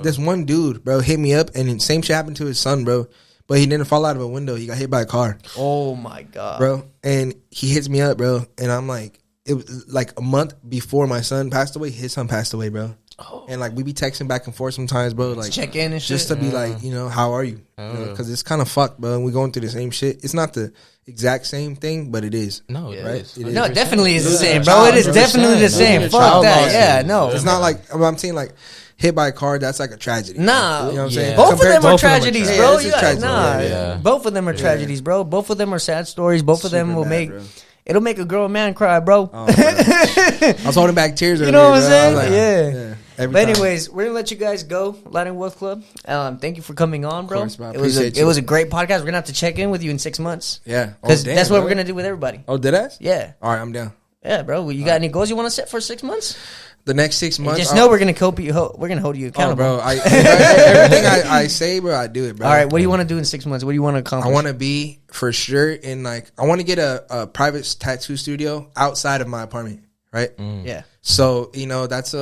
this one dude, bro, hit me up and same shit happened to his son, bro. But he didn't fall out of a window. He got hit by a car. Oh, my God. Bro. And he hits me up, bro. And I'm like, it was like a month before my son passed away. His son passed away, bro. Oh. And like we be texting back and forth sometimes, bro. Like check in and shit. Just to be like, you know, how are you? Because it's kind of fucked, bro. And we're going through the same shit. It's not the exact same thing, but it is. No, right? It is. No, it definitely is the same, bro. It is definitely the same. Fuck that. Yeah, no. It's not like I'm saying like hit by a car. That's like a tragedy. Nah, you know what I'm saying. Both of them are tragedies, bro. Nah, both of them are tragedies, bro. Both of them are sad stories. Both of them will make. It'll make a girl or man cry, bro. I was holding back tears. You know what I'm saying? Like, yeah. Every But time. anyways, we're gonna let you guys go, Latin Wealth Club. Thank you for coming on, bro. course, bro. It was Appreciate you. a great podcast. We're gonna have to check in with you in 6 months. Yeah. Because damn, that's what bro. we're gonna do with everybody. Oh, did I? Yeah. All right, I'm down. Yeah, bro. Well, you got any goals you want to set for 6 months? The next 6 months. Just know we're gonna hold you accountable. bro. Everything I say, bro, I do it, bro. All right. What do you want to do in 6 months? What do you want to accomplish? I want to be for sure in like I want to get a private tattoo studio outside of my apartment, right? Yeah. So that's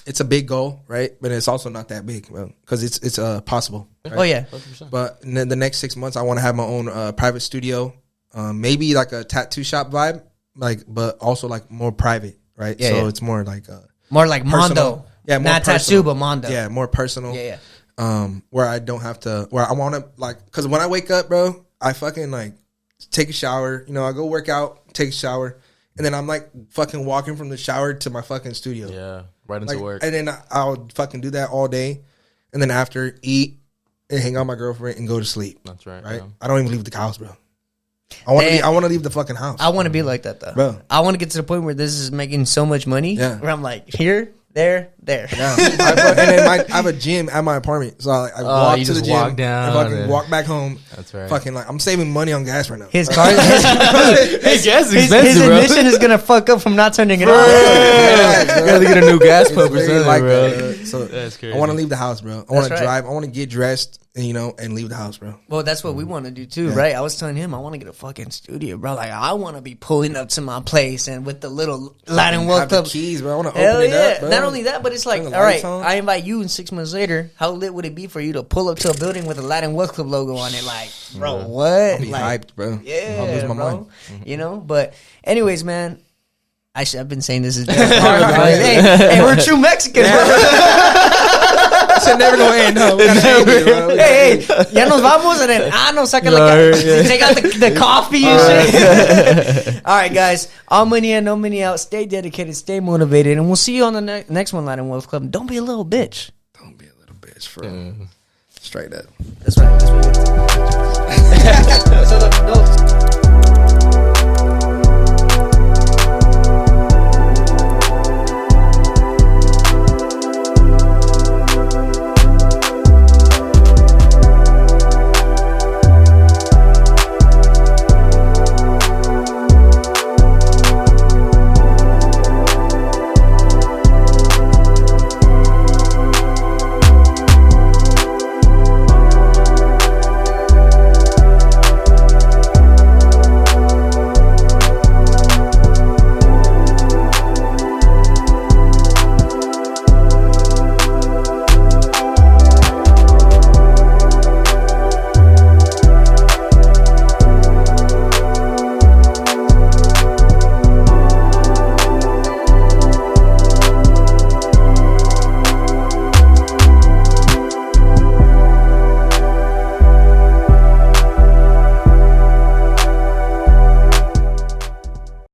it's a big goal, right? But it's also not that big, bro, because it's possible. Right? Oh yeah. But in the next 6 months, I want to have my own private studio, maybe like a tattoo shop vibe, but also like more private, right? Yeah, so yeah. it's more like More like personal. Mando. Yeah, more not personal. tattoo, but Mando. Yeah, more personal. Yeah. Where I don't have to, where I want to like, because when I wake up, bro, I fucking like take a shower. I go work out, take a shower, and then I'm like fucking walking from the shower to my fucking studio. Yeah, right into Like, work. and then I'll fucking do that all day, and then after eat and hang out with my girlfriend and go to sleep. That's right. Right? Yeah. I don't even leave the house, bro. I want to leave the fucking house. I want to be like that though, Bro. I want to get to the point where this is making so much money. Yeah. Where I'm like here, there. Yeah. And then I have a gym at my apartment, so I walk you to the just gym, walk down and fucking and- walk back home. That's right. Fucking like I'm saving money on gas right now. His car. Hey, gas is His expensive, bro. ignition is gonna fuck up from not turning it on. You gotta get a new gas It's pump or very something, like bro. that. So That's crazy. I want to leave the house, bro. I want to right. drive. I want to get dressed, and leave the house, bro. Well, that's what we want to do too, right? I was telling him I want to get a fucking studio, bro. Like I want to be pulling up to my place and with the little Latin World Have the Club keys, bro. I want to Hell open it yeah! up, bro. Not only that, but it's like, Turn the all right, lights on. I invite you, and 6 months later, how lit would it be for you to pull up to a building with a Latin Wealth Club logo on it? Like, bro, what? I'll be Like, hyped, bro. yeah, I'll lose my bro. mind. But anyways, man, I've been saying this is hey, we're true Mexicans, bro. It's never gonna end. No, Hey, ya nos vamos, and then no, saca la take out the coffee and shit. All right, guys, all money in, no money out. Stay dedicated, stay motivated, and we'll see you on the next one, Latin Wealth Club. Don't be a little bitch. Don't be a little bitch, for real. Straight up. That's right. That's right. So